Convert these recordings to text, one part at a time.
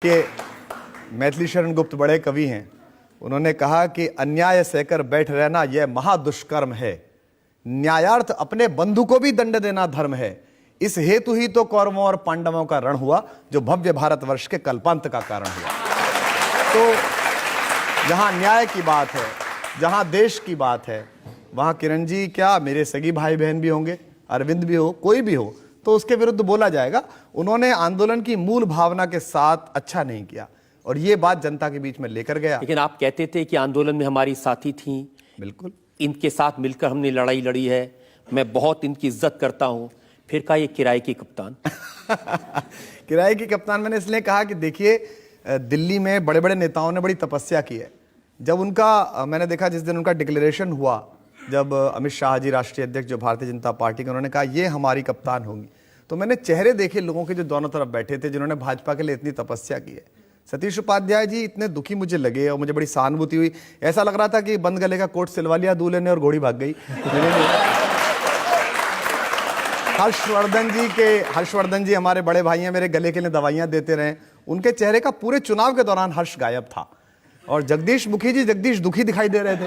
कि मैथिली शरण गुप्त बड़े कवि हैं। उन्होंने कहा कि अन्याय सहकर बैठ रहना यह महादुष्कर्म है, न्यायार्थ अपने बंधु को भी दंड देना धर्म है। इस हेतु ही तो कौरवों और पांडवों का रण हुआ, जो भव्य भारतवर्ष के कल्पांत का कारण हुआ। तो जहां न्याय की बात है, जहां देश की बात है, वहां किरण जी क्या मेरे सगी भाई बहन भी होंगे, अरविंद भी हो, कोई भी हो, तो उसके विरुद्ध बोला जाएगा। उन्होंने आंदोलन की मूल भावना के साथ अच्छा नहीं किया और ये बात जनता के बीच में लेकर गया। लेकिन आप कहते थे कि आंदोलन में हमारी साथी थी, बिल्कुल, इनके साथ मिलकर हमने लड़ाई लड़ी है, मैं बहुत इनकी इज्जत करता हूं। फिर कहा ये किराए की कप्तान। किराए की कप्तान मैंने इसलिए कहा कि देखिए, दिल्ली में बड़े बड़े नेताओं ने बड़ी तपस्या की है। जब उनका मैंने देखा जिस दिन उनका डिक्लेरेशन हुआ, जब अमित शाह जी राष्ट्रीय अध्यक्ष जो भारतीय जनता पार्टी के, उन्होंने कहा ये हमारी कप्तान होंगी, तो मैंने चेहरे देखे लोगों के जो दोनों तरफ बैठे थे, जिन्होंने भाजपा के लिए इतनी तपस्या की है। सतीश उपाध्याय जी इतने दुखी मुझे लगे और मुझे बड़ी सहानुभूति हुई। ऐसा लग रहा था कि बंद गले का कोट सिलवा लिया दूल्हे ने और घोड़ी भाग गई। हर्षवर्धन जी हमारे बड़े भाई हैं, मेरे गले के लिए दवाइयां देते रहे। उनके चेहरे का पूरे चुनाव के दौरान हर्ष गायब था। और जगदीश मुखी जी जगदीश दुखी दिखाई दे रहे थे।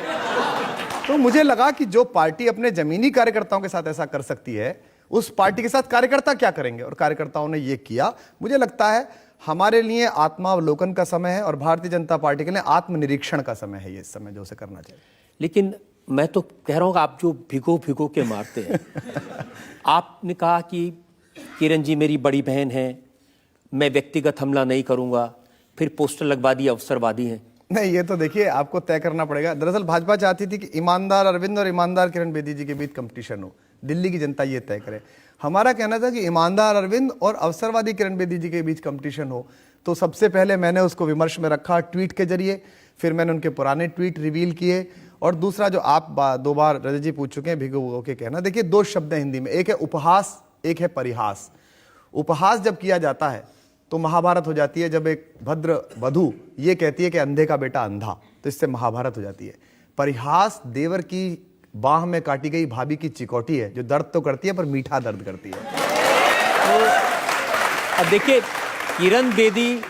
तो मुझे लगा कि जो पार्टी अपने जमीनी कार्यकर्ताओं के साथ ऐसा कर सकती है, उस पार्टी के साथ कार्यकर्ता क्या करेंगे, और कार्यकर्ताओं ने ये किया। मुझे लगता है हमारे लिए आत्मावलोकन का समय है और भारतीय जनता पार्टी के लिए आत्मनिरीक्षण का समय है ये इस समय जो उसे करना चाहिए। लेकिन मैं तो कह रहा हूं कि आप जो भिगो भिगो के मारते हैं। आपने कहा कि किरण जी मेरी बड़ी बहन है, मैं व्यक्तिगत हमला नहीं करूंगा, फिर पोस्टर लगवा दिए अवसरवादी हैं। नहीं, ये तो देखिए आपको तय करना पड़ेगा। दरअसल भाजपा चाहती थी कि ईमानदार अरविंद और ईमानदार किरण बेदी जी के बीच कंपटीशन हो, दिल्ली की जनता ये तय करे। हमारा कहना था कि ईमानदार अरविंद और अवसरवादी किरण बेदी जी के बीच कंपटीशन हो। तो सबसे पहले मैंने उसको विमर्श में रखा ट्वीट के जरिए, फिर मैंने उनके पुराने ट्वीट रिवील किए, और दूसरा जो आप दो बार रजत जी पूछ चुके हैं भिगो भिगो के कहना। देखिए दो शब्द हैं हिंदी में, एक है उपहास, एक है परिहास। उपहास जब किया जाता है तो महाभारत हो जाती है। जब एक भद्र वधू ये कहती है कि अंधे का बेटा अंधा, तो इससे महाभारत हो जाती है। परिहास देवर की बाह में काटी गई भाभी की चिकोटी है, जो दर्द तो करती है पर मीठा दर्द करती है। तो अब देखिए, किरण बेदी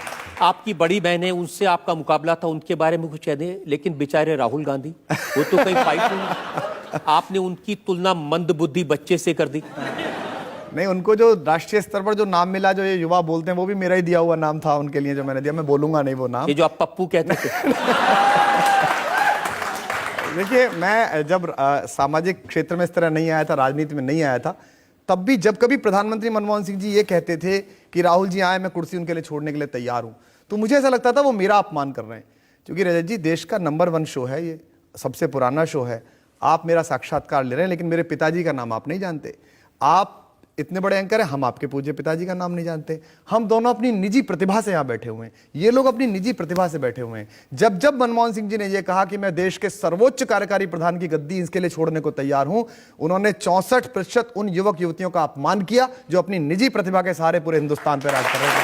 आपकी बड़ी बहन है, उनसे आपका मुकाबला था, उनके बारे में कुछ कह दें। लेकिन बेचारे राहुल गांधी, वो तो कहीं फाइट नहीं, आपने उनकी तुलना मंदबुद्धि बच्चे से कर दी। नहीं, उनको जो राष्ट्रीय स्तर पर जो नाम मिला, जो ये युवा बोलते हैं, वो भी मेरा ही दिया हुआ नाम था उनके लिए, जो मैंने दिया। मैं बोलूंगा नहीं वो नाम, ये जो आप पप्पू कहते थे। देखिए, मैं जब सामाजिक क्षेत्र में इस तरह नहीं आया था, राजनीति में नहीं आया था, तब भी जब कभी प्रधानमंत्री मनमोहन सिंह जी ये कहते थे कि राहुल जी आए, मैं कुर्सी उनके लिए छोड़ने के लिए तैयार हूं, तो मुझे ऐसा लगता था वो मेरा अपमान कर रहे हैं। क्योंकि रजत जी, देश का नंबर 1 शो है, ये सबसे पुराना शो है। आप मेरा साक्षात्कार ले रहे हैं, लेकिन मेरे पिताजी का नाम आप नहीं जानते। आप इतने बड़े एंकर हैं, हम आपके पूज्य पिताजी का नाम नहीं जानते। हम दोनों अपनी निजी प्रतिभा से यहां बैठे हुए हैं, ये लोग अपनी निजी प्रतिभा से बैठे हुए हैं। जब जब मनमोहन सिंह जी ने यह कहा कि मैं देश के सर्वोच्च कार्यकारी प्रधान की गद्दी इसके लिए छोड़ने को तैयार हूं, उन्होंने 64% उन युवक युवतियों का अपमान किया जो अपनी निजी प्रतिभा के सहारे पूरे हिंदुस्तान पर राज कर रहे थे।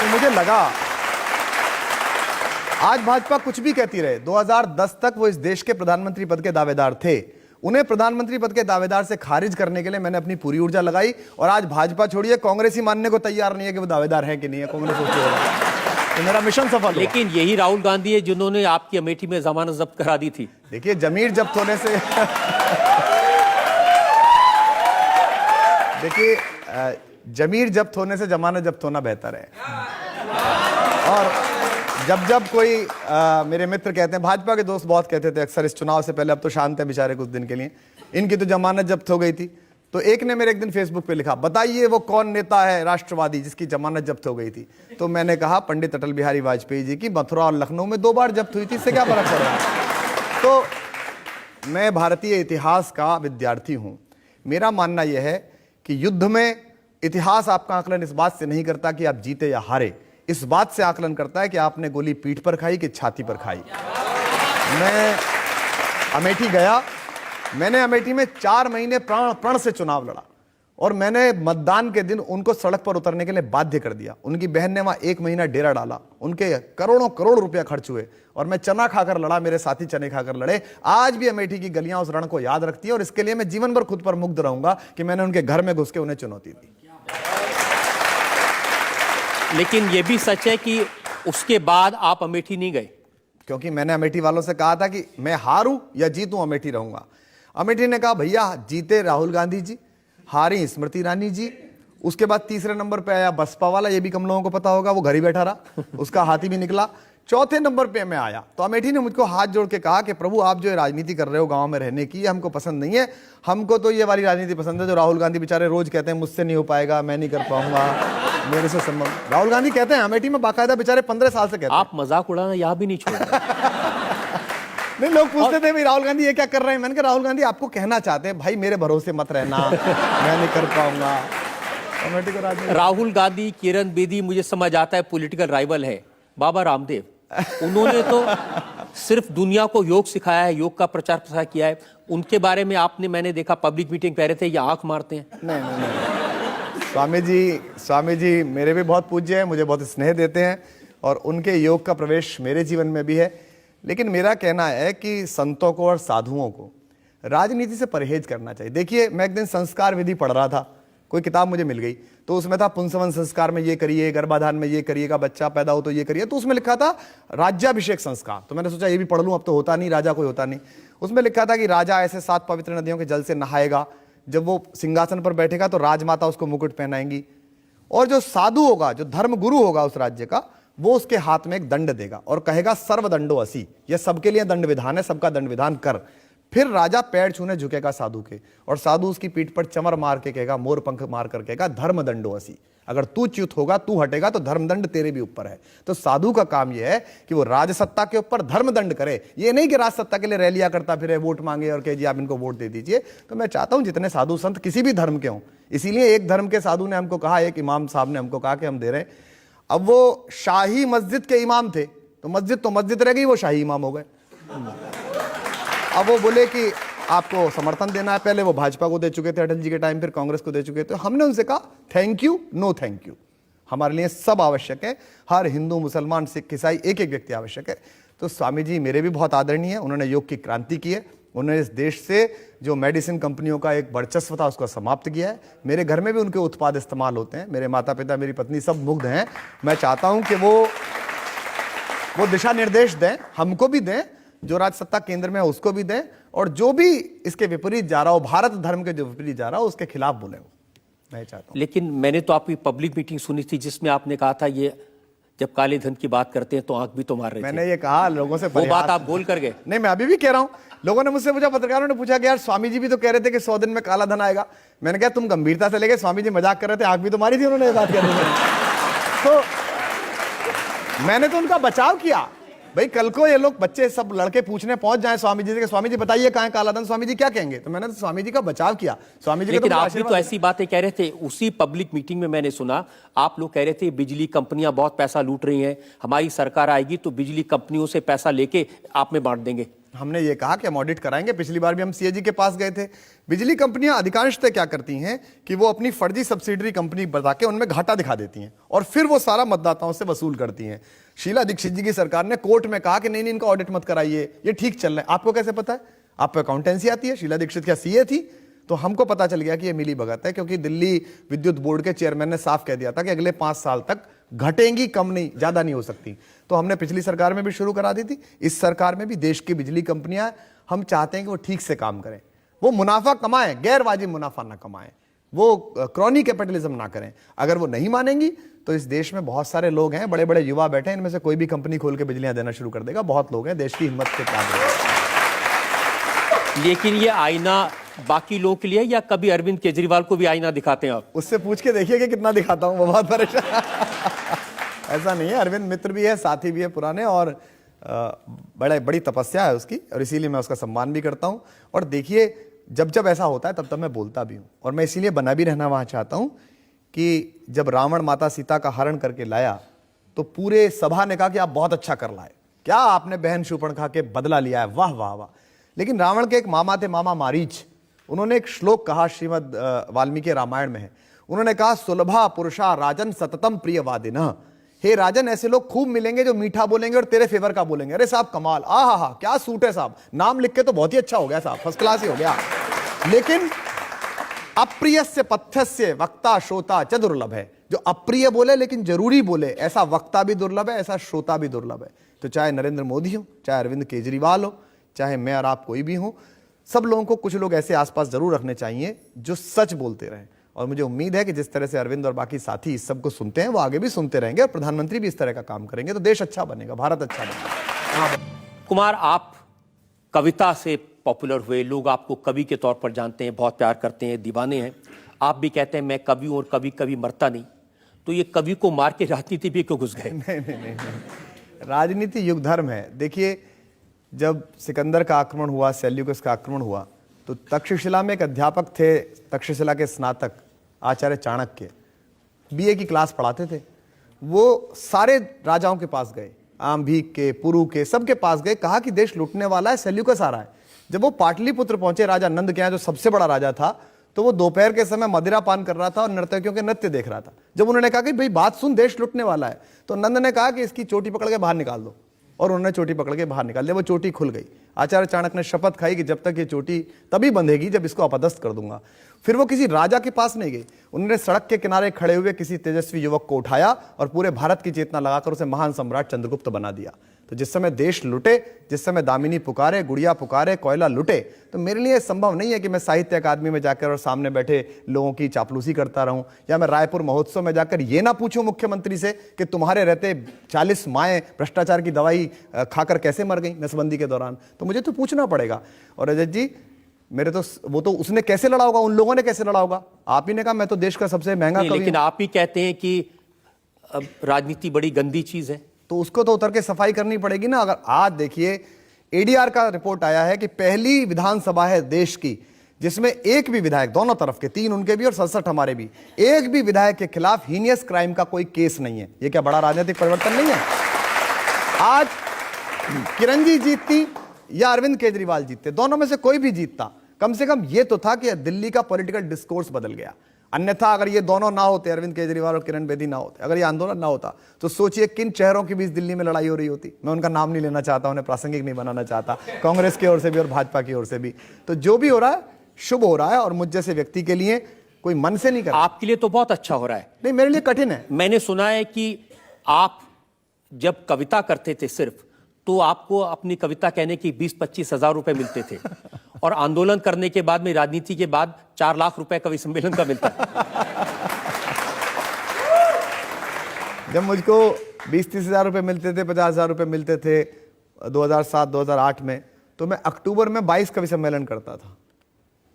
तो मुझे लगा आज भाजपा कुछ भी कहती रहे, 2010 तक वो इस देश के प्रधानमंत्री पद के दावेदार थे। उन्हें प्रधानमंत्री पद के दावेदार से खारिज करने के लिए मैंने अपनी पूरी ऊर्जा लगाई। और आज भाजपा छोड़िए, कांग्रेस ही मानने को तैयार नहीं है कि वो दावेदार है कि नहीं है। कांग्रेस तो मेरा मिशन सफल। लेकिन यही राहुल गांधी है जिन्होंने आपकी अमेठी में जमानत जब्त करा दी थी। देखिए, जमीर जब्त होने से देखिए, जमीर जब्त होने से जमानत जब्त होना बेहतर है। और जब कोई मेरे मित्र कहते हैं, भाजपा के दोस्त बहुत कहते थे अक्सर इस चुनाव से पहले, अब तो शांत है बेचारे कुछ दिन के लिए, इनकी तो जमानत जब्त हो गई थी। तो एक ने मेरे एक दिन फेसबुक पे लिखा, बताइए वो कौन नेता है राष्ट्रवादी जिसकी जमानत जब्त हो गई थी। तो मैंने कहा, पंडित अटल बिहारी वाजपेयी जी की मथुरा और लखनऊ में 2 बार जब्त हुई थी, इससे क्या फर्क पड़ रहा है। तो मैं भारतीय इतिहास का विद्यार्थी हूं। मेरा मानना यह है कि युद्ध में इतिहास आपका आकलन इस बात से नहीं करता कि आप जीते या हारे, इस बात से आकलन करता है कि आपने गोली पीठ पर खाई कि छाती पर खाई। मैं अमेठी गया, मैंने अमेठी में 4 महीने प्रण से चुनाव लड़ा, और मैंने मतदान के दिन उनको सड़क पर उतरने के लिए बाध्य कर दिया। उनकी बहन ने वहां 1 महीना डेरा डाला, उनके करोड़ों करोड़ रुपया खर्च हुए, और मैं चना खाकर लड़ा, मेरे साथी चने खाकर लड़े। आज भी अमेठी की गलियां उस रण को याद रखती है, और इसके लिए मैं जीवन भर खुद पर मुग्ध रहूंगा कि मैंने उनके घर में घुस के उन्हें चुनौती दी। लेकिन ये भी सच है कि उसके बाद आप अमेठी नहीं गए। क्योंकि मैंने अमेठी वालों से कहा था कि मैं हारूं या जीतूं अमेठी रहूंगा। अमेठी ने कहा भैया जीते राहुल गांधी जी, हारी स्मृति ईरानी जी, उसके बाद तीसरे नंबर पे आया बसपा वाला, ये भी कम लोगों को पता होगा, वो घर ही बैठा रहा, उसका हाथी भी निकला। चौथे नंबर पे मैं आया। तो अमेठी ने मुझको हाथ जोड़ के कहा कि प्रभु आप जो ये राजनीति कर रहे हो गांव में रहने की, हमको पसंद नहीं है। हमको तो ये वाली राजनीति पसंद है जो राहुल गांधी बेचारे रोज कहते हैं मुझसे नहीं हो पाएगा, मैं नहीं कर पाऊंगा, मेरे से संभव। राहुल गांधी कहते हैं अमेठी में बाकायदा बेचारे 15 साल से कहते हैं। आप मजाक उड़ाना यहाँ भी नहीं छोड़ नहीं, लोग पूछते थे भाई राहुल गांधी ये क्या कर रहे हैं। मैंने कहा राहुल गांधी आपको कहना चाहते हैं भाई मेरे भरोसे मत रहना, मैं नहीं कर पाऊंगा। अमेठी को राजनीति। राहुल गांधी, किरण बेदी मुझे समझ आता है पॉलिटिकल राइवल है। बाबा रामदेव, उन्होंने तो सिर्फ दुनिया को योग सिखाया है, योग का प्रचार प्रसार किया है। उनके बारे में आपने, मैंने देखा पब्लिक मीटिंग कह रहे थे ये आंख मारते हैं। नहीं। स्वामी जी मेरे भी बहुत पूज्य हैं, मुझे बहुत स्नेह देते हैं और उनके योग का प्रवेश मेरे जीवन में भी है। लेकिन मेरा कहना है कि संतों को और साधुओं को राजनीति से परहेज करना चाहिए। देखिए, मैं एक दिन संस्कार विधि पढ़ रहा था, कोई किताब मुझे मिल गई, तो उसमें था पुंसवन संस्कार में ये करिए, गर्भाधान में ये करिएगा, बच्चा पैदा हो तो ये करिए। तो उसमें लिखा था राज्याभिषेक संस्कार। तो मैंने सोचा ये भी पढ़ लूं, अब तो होता नहीं, राजा कोई होता नहीं। उसमें लिखा था कि राजा ऐसे 7 पवित्र नदियों के जल से नहाएगा, जब वो सिंहासन पर बैठेगा तो राजमाता उसको मुकुट पहनाएंगी, और जो साधु होगा, जो धर्म गुरु होगा उस राज्य का, वो उसके हाथ में एक दंड देगा और कहेगा सर्वदंडो असि, ये सबके लिए दंड विधान है, सबका दंड विधान कर। फिर राजा पैर छूने झुकेगा साधु के, और साधु उसकी पीठ पर चमर मार के कहेगा, मोर पंख मार कर कहेगा धर्म दंडो असि, अगर तू च्युत होगा, तू हटेगा तो धर्मदंड तेरे भी ऊपर है। तो साधु का काम यह है कि वो राजसत्ता के ऊपर धर्मदंड करे, ये नहीं कि राजसत्ता के लिए रैलियां करता फिरे, वोट मांगे और कहे जी आप इनको वोट दे दीजिए। तो मैं चाहता हूं जितने साधु संत किसी भी धर्म के हों, इसीलिए एक धर्म के साधु ने हमको कहा, एक इमाम साहब ने हमको कहा कि हम दे रहे हैं। अब वो शाही मस्जिद के इमाम थे, तो मस्जिद रह गई, वो शाही इमाम हो गए। अब वो बोले कि आपको समर्थन देना है, पहले वो भाजपा को दे चुके थे अटल जी के टाइम, फिर कांग्रेस को दे चुके थे। हमने उनसे कहा thank you, no thank you, हमारे लिए सब आवश्यक है, हर हिंदू मुसलमान सिख ईसाई एक एक व्यक्ति आवश्यक है। तो स्वामी जी मेरे भी बहुत आदरणीय है, उन्होंने योग की क्रांति की है, उन्होंने इस देश से जो मेडिसिन कंपनियों का एक वर्चस्व था उसको समाप्त किया है। मेरे घर में भी उनके उत्पाद इस्तेमाल होते हैं, मेरे माता पिता, मेरी पत्नी सब मुग्ध हैं। मैं चाहता हूं कि वो दिशा निर्देश दें, हमको भी दें, जो राज सत्ता केंद्र में है उसको भी दें, और जो भी इसके विपरीत जा रहा हो, भारत धर्म के जो विपरीत जा रहा हो, उसके खिलाफ बोले। मैं चाहता हूं। लेकिन मैंने तो आपकी पब्लिक मीटिंग सुनी थी जिसमें आपने कहा था ये जब काले धन की बात करते हैं तो आंख भी तो मार रहे थे। मैंने ये कहा लोगों से, वो बात आप बोल कर गए। नहीं, मैं अभी भी कह रहा हूं। लोगों ने मुझसे पूछा, पत्रकारों ने पूछा कि यार स्वामी जी भी तो कह रहे थे कि 100 दिन में काला धन आएगा। मैंने कहा तुम गंभीरता से लेके, स्वामी जी मजाक कर रहे थे, आंख भी तो मारी थी उन्होंने ये बात करने में। तो मैंने तो उनका बचाव किया। भाई कल को ये लोग बच्चे सब लड़के पूछने पहुंच जाए स्वामी जी से कि स्वामी जी बताइए कहां है काला धन, स्वामी जी क्या कहेंगे? तो मैंने तो स्वामी जी का बचाव किया। स्वामी जी लेकिन आप भी तो ऐसी बातें कह रहे थे उसी पब्लिक मीटिंग में, मैंने सुना आप लोग कह रहे थे बिजली कंपनियां बहुत पैसा लूट रही हैं, हमारी सरकार आएगी तो बिजली कंपनियों से पैसा लेके आप में बांट देंगे। हमने ये कहा कि हम ऑडिट कराएंगे। पिछली बार भी हम सीएजी के पास गए थे। बिजली कंपनियां अधिकांशतः क्या करती हैं कि वो अपनी फर्जी सब्सिडरी कंपनी बता के उनमें घाटा दिखा देती हैं और फिर वो सारा मतदाताओं से वसूल करती हैं। शीला दीक्षित जी की सरकार ने कोर्ट में कहा कि नहीं इनका ऑडिट मत कराइए, ये ठीक चल रहा है। आपको कैसे पता है? आपको अकाउंटेंसी आती है? शीला दीक्षित क्या सीए थी? तो हमको पता चल गया कि ये मिली भगत है, क्योंकि दिल्ली विद्युत बोर्ड के चेयरमैन ने साफ कह दिया था कि अगले 5 साल तक घटेंगी, कम नहीं, ज्यादा नहीं हो सकती। तो हमने पिछली सरकार में भी शुरू करा दी थी, इस सरकार में भी। देश की बिजली कंपनियां, हम चाहते हैं कि वो ठीक से काम करें, वो मुनाफा कमाएं, गैर वाजिब मुनाफा ना कमाएं, वो क्रॉनी कैपिटलिज्म ना करें। अगर वो नहीं मानेंगी तो इस देश में बहुत सारे लोग हैं, बड़े बड़े युवा बैठे हैं, इनमें से कोई भी कंपनी खोल के बिजलियां देना शुरू कर देगा। बहुत लोग हैं, देश की हिम्मत के काबिल। लेकिन ये आईना बाकी लोगों के लिए, या कभी अरविंद केजरीवाल को भी आईना दिखाते हैं आप? उससे पूछ के देखिए कि कितना दिखाता हूं, वो बहुत परेशान। ऐसा नहीं है, अरविंद मित्र भी है, साथी भी है पुराने, और बड़ी तपस्या है उसकी, और इसीलिए मैं उसका सम्मान भी करता हूं। और देखिए जब जब ऐसा होता है तब तब मैं बोलता भी हूं, और मैं इसीलिए बना भी रहना वहां चाहता हूं कि जब रावण माता सीता का हरण करके लाया तो पूरे सभा ने कहा कि आप बहुत अच्छा कर लाए, क्या आपने बहन शूर्पणखा के बदला लिया है, वाह वाह वाह। लेकिन रावण के एक मामा थे, मामा मारीच, उन्होंने एक श्लोक कहा, श्रीमद वाल्मीकि रामायण में है। उन्होंने कहा सुलभा पुरुषा राजन सततम प्रियवादिनः, हे राजन ऐसे लोग खूब मिलेंगे जो मीठा बोलेंगे और तेरे फेवर का बोलेंगे। अरे साहब कमाल, आहा क्या सूट है साहब, नाम लिख के तो बहुत ही अच्छा हो गया साहब, फर्स्ट क्लास ही हो गया। लेकिन अप्रियस्य पथ्यस्य वक्ता श्रोता च दुर्लभ है, जो अप्रिय बोले लेकिन जरूरी बोले, ऐसा वक्ता भी दुर्लभ है, ऐसा श्रोता भी दुर्लभ है। तो चाहे नरेंद्र मोदी हो, चाहे अरविंद केजरीवाल हो, चाहे मैं और आप कोई भी हो, सब लोगों को कुछ लोग ऐसे आसपास जरूर रखने चाहिए जो सच बोलते रहें। और मुझे उम्मीद है कि जिस तरह से अरविंद और बाकी साथी इस सब को सुनते हैं वो आगे भी सुनते रहेंगे और प्रधानमंत्री भी इस तरह का काम करेंगे तो देश अच्छा बनेगा, भारत अच्छा बनेगा। कुमार, आप कविता से पॉपुलर हुए, लोग आपको कवि के तौर पर जानते हैं, बहुत प्यार करते हैं, दीवाने हैं। आप भी कहते हैं मैं कवि हूं और कभी कभी मरता नहीं, तो ये कवि को मार के राजनीति भी क्यों घुस गए? नहीं, राजनीति युग धर्म है। देखिए, जब सिकंदर का आक्रमण हुआ, सेल्यूकस का आक्रमण हुआ, तो तक्षशिला में एक अध्यापक थे, तक्षशिला के स्नातक आचार्य चाणक्य, बीए की क्लास पढ़ाते थे। वो सारे राजाओं के पास गए, आम्भीक के, पुरु के, सबके पास गए, कहा कि देश लुटने वाला है, सेल्यूकस आ रहा है। जब वो पाटलिपुत्र पहुंचे, राजा नंद के यहाँ, जो सबसे बड़ा राजा था, तो वो दोपहर के समय मदिरा पान कर रहा था और नर्तकियों के नृत्य देख रहा था। जब उन्होंने कहा कि भाई बात सुन, देश लुटने वाला है, तो नंद ने कहा कि इसकी चोटी पकड़ के बाहर निकाल दो, और उन्होंने चोटी पकड़ के बाहर निकाल दिया। वो चोटी खुल गई। आचार्य चाणक्य ने शपथ खाई कि जब तक ये चोटी तभी बंधेगी जब इसको अपदस्थ कर दूंगा। फिर वो किसी राजा के पास नहीं गए, उन्होंने सड़क के किनारे खड़े हुए किसी तेजस्वी युवक को उठाया और पूरे भारत की चेतना लगाकर उसे महान सम्राट चंद्रगुप्त बना दिया। तो जिस समय देश लुटे, जिस समय दामिनी पुकारे, गुड़िया पुकारे, कोयला लुटे, तो मेरे लिए संभव नहीं है कि मैं साहित्य अकादमी में जाकर और सामने बैठे लोगों की चापलूसी करता रहूं, या मैं रायपुर महोत्सव में जाकर ये ना पूछूं मुख्यमंत्री से कि तुम्हारे रहते 40 माएँ भ्रष्टाचार की दवाई खाकर कैसे मर गई नसबंदी के दौरान। तो मुझे तो पूछना पड़ेगा। और रजत जी, मेरे तो वो तो उसने कैसे लड़ा होगा, उन लोगों ने कैसे लड़ा होगा? आप ही ने कहा मैं तो देश का सबसे महंगा कवि। लेकिन आप ही कहते हैं कि राजनीति बड़ी गंदी चीज है, तो उसको तो उतर के सफाई करनी पड़ेगी ना। अगर आज देखिए, एडीआर का रिपोर्ट आया है कि पहली विधानसभा है देश की जिसमें एक भी विधायक, दोनों तरफ के, 3 उनके भी और 67 हमारे भी, एक भी विधायक के खिलाफ हीनियस क्राइम का कोई केस नहीं है। ये क्या बड़ा राजनीतिक परिवर्तन नहीं है? आज किरण जी जीतती या अरविंद केजरीवाल जीतते, दोनों में से कोई भी जीतता, कम से कम ये तो था कि दिल्ली का पॉलिटिकल डिस्कोर्स बदल गया। अन्यथा अगर ये दोनों ना होते, अरविंद केजरीवाल और किरण बेदी ना होते, अगर ये आंदोलन ना होता, तो सोचिए किन चेहरों के बीच दिल्ली में लड़ाई हो रही होती। मैं उनका नाम नहीं लेना चाहता, उन्हें प्रासंगिक नहीं बनाना चाहता, कांग्रेस की ओर से भी और भाजपा की ओर से भी। तो जो भी हो रहा है शुभ हो रहा है, और मुझ जैसे व्यक्ति के लिए कोई मन से नहीं कर रहा। आपके लिए तो बहुत अच्छा हो रहा है। नहीं, मेरे लिए कठिन है। मैंने सुना है कि आप जब कविता करते थे सिर्फ, तो आपको अपनी कविता कहने की 20-25 हजार रुपए मिलते थे, और आंदोलन करने के बाद में, राजनीति के बाद 4 लाख रुपए कवि सम्मेलन का मिलता है। जब मुझको 20-30 हजार रुपए मिलते थे, 50 हजार रुपए मिलते थे 2007-2008 में, तो मैं अक्टूबर में 22 कवि सम्मेलन करता था,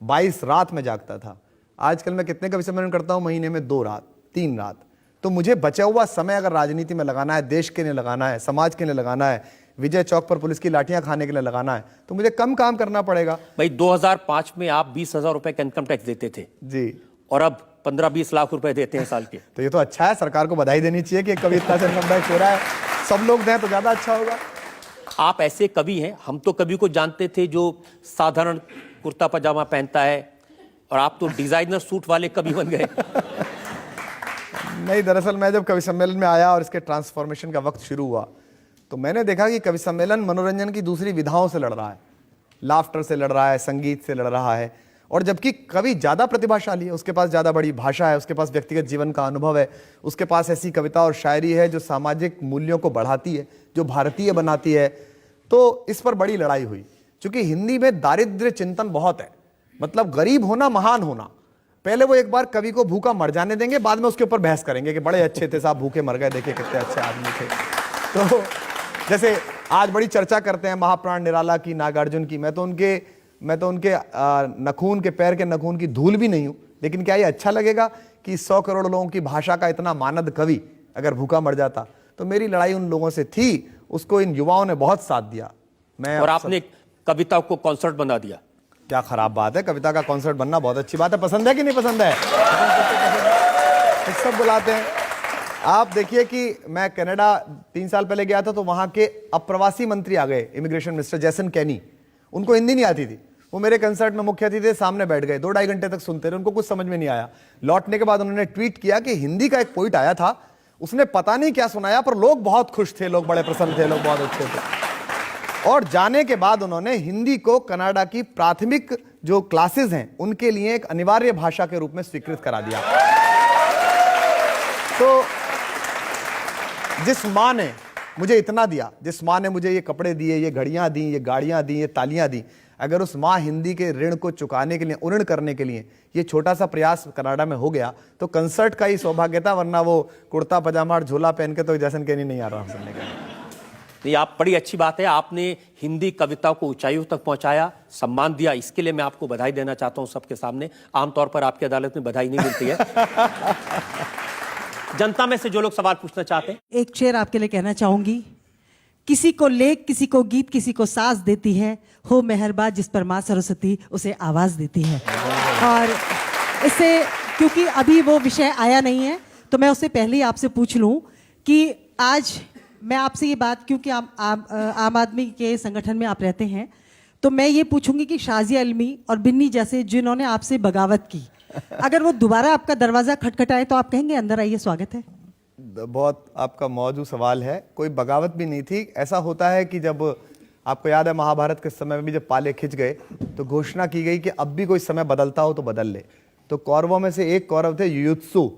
22 रात में जागता था। आजकल मैं कितने कवि सम्मेलन करता हूं? महीने में 2 रात, 3 रात। तो मुझे बचा हुआ समय अगर राजनीति में लगाना है, देश के लिए लगाना है, समाज के लिए लगाना है, विजय चौक पर पुलिस की लाठियां खाने के लिए लगाना है, तो मुझे कम काम करना पड़ेगा। भाई 2005 में आप 20,000 रुपए का इनकम टैक्स देते थे जी, और अब 15-20 लाख रुपए देते हैं साल के। तो ये तो अच्छा है, सरकार को बधाई देनी चाहिए कि कवि इतना से इनकम टैक्स हो रहा है। सब लोग दें तो ज्यादा अच्छा होगा। आप ऐसे कवि हैं, हम तो कवि को जानते थे जो साधारण कुर्ता पजामा पहनता है, और आप तो डिजाइनर सूट वाले कवि बन गए। नहीं, दरअसल मैं जब कवि सम्मेलन में आया और इसके ट्रांसफॉर्मेशन का वक्त शुरू हुआ, तो मैंने देखा कि कवि सम्मेलन मनोरंजन की दूसरी विधाओं से लड़ रहा है, लाफ्टर से लड़ रहा है, संगीत से लड़ रहा है, और जबकि कवि ज्यादा प्रतिभाशाली है, उसके पास ज्यादा बड़ी भाषा है, उसके पास व्यक्तिगत जीवन का अनुभव है, उसके पास ऐसी कविता और शायरी है जो सामाजिक मूल्यों को बढ़ाती है, जो भारतीय बनाती है। तो इस पर बड़ी लड़ाई हुई, क्योंकि हिंदी में दारिद्र्य चिंतन बहुत है, मतलब गरीब होना महान होना। पहले वो एक बार कवि को भूखा मर जाने देंगे, बाद में उसके ऊपर बहस करेंगे कि बड़े अच्छे थे साहब, भूखे मर गए, देखिए कितने अच्छे आदमी थे। तो जैसे आज बड़ी चर्चा करते हैं महाप्राण निराला की, नागार्जुन की, मैं तो उनके नखून के, पैर के नखून की धूल भी नहीं हूं, लेकिन क्या ये अच्छा लगेगा कि 100 करोड़ लोगों की भाषा का इतना मानद कवि अगर भूखा मर जाता? तो मेरी लड़ाई उन लोगों से थी, उसको इन युवाओं ने बहुत साथ दिया। और आपने कविता को कॉन्सर्ट बना दिया। क्या खराब बात है, कविता का कॉन्सर्ट बनना बहुत अच्छी बात है। पसंद है कि नहीं पसंद है? सब बुलाते हैं। आप देखिए कि मैं कनाडा 3 साल पहले गया था, तो वहां के अप्रवासी मंत्री आ गए, इमिग्रेशन मिनिस्टर जैसन कैनी, उनको हिंदी नहीं आती थी, वो मेरे कंसर्ट में मुख्य अतिथि थे, सामने बैठ गए, 2-2.5 घंटे तक सुनते रहे, उनको कुछ समझ में नहीं आया। लौटने के बाद उन्होंने ट्वीट किया कि हिंदी का एक पोइट आया था, उसने पता नहीं क्या सुनाया, पर लोग बहुत खुश थे, लोग बड़े प्रसन्न थे, लोग बहुत अच्छे थे। और जाने के बाद उन्होंने हिंदी को कनाडा की प्राथमिक जो क्लासेस हैं उनके लिए एक अनिवार्य भाषा के रूप में स्वीकृत करा दिया। तो जिस माँ ने मुझे इतना दिया, जिस माँ ने मुझे ये कपड़े दिए, ये घड़ियां दी, ये गाड़ियां दी, ये तालियां दी, अगर उस माँ हिंदी के ऋण को चुकाने के लिए, उऋण करने के लिए ये छोटा सा प्रयास कनाडा में हो गया, तो कंसर्ट का ही सौभाग्य था, वरना वो कुर्ता पजामा और झोला पहन के तो जैसन के नहीं आ रहा सुनने का। नहीं, आप बड़ी अच्छी बात है, आपने हिंदी कविता को ऊंचाइयों तक पहुंचाया, सम्मान दिया, इसके लिए मैं आपको बधाई देना चाहता हूं सबके सामने। आमतौर पर आपकी अदालत में बधाई नहीं मिलती है। जनता में से जो लोग सवाल पूछना चाहते हैं, एक शेर आपके लिए कहना चाहूंगी। किसी को लेख, किसी को गीत, किसी को साज देती है, हो मेहरबान जिस पर माँ सरस्वती उसे आवाज देती है। और इससे क्योंकि अभी वो विषय आया नहीं है, तो मैं उससे पहले ही आपसे पूछ लूं कि आज मैं आपसे ये बात, क्योंकि आम आदमी के संगठन में आप रहते हैं, तो मैं ये पूछूंगी कि शाजिया इल्मी और बिन्नी जैसे जिन्होंने आपसे बगावत की, अगर वो दोबारा आपका दरवाजा खटखटाए तो आप कहेंगे अंदर आइए, स्वागत है? बहुत आपका मौजू सवाल है। कोई बगावत भी नहीं थी। ऐसा होता है कि जब आपको याद है महाभारत के समय में भी जब पाले खिंच गए तो घोषणा की गई कि अब भी कोई समय बदलता हो तो बदल ले। तो कौरवों में से एक कौरव थे युयुत्सु,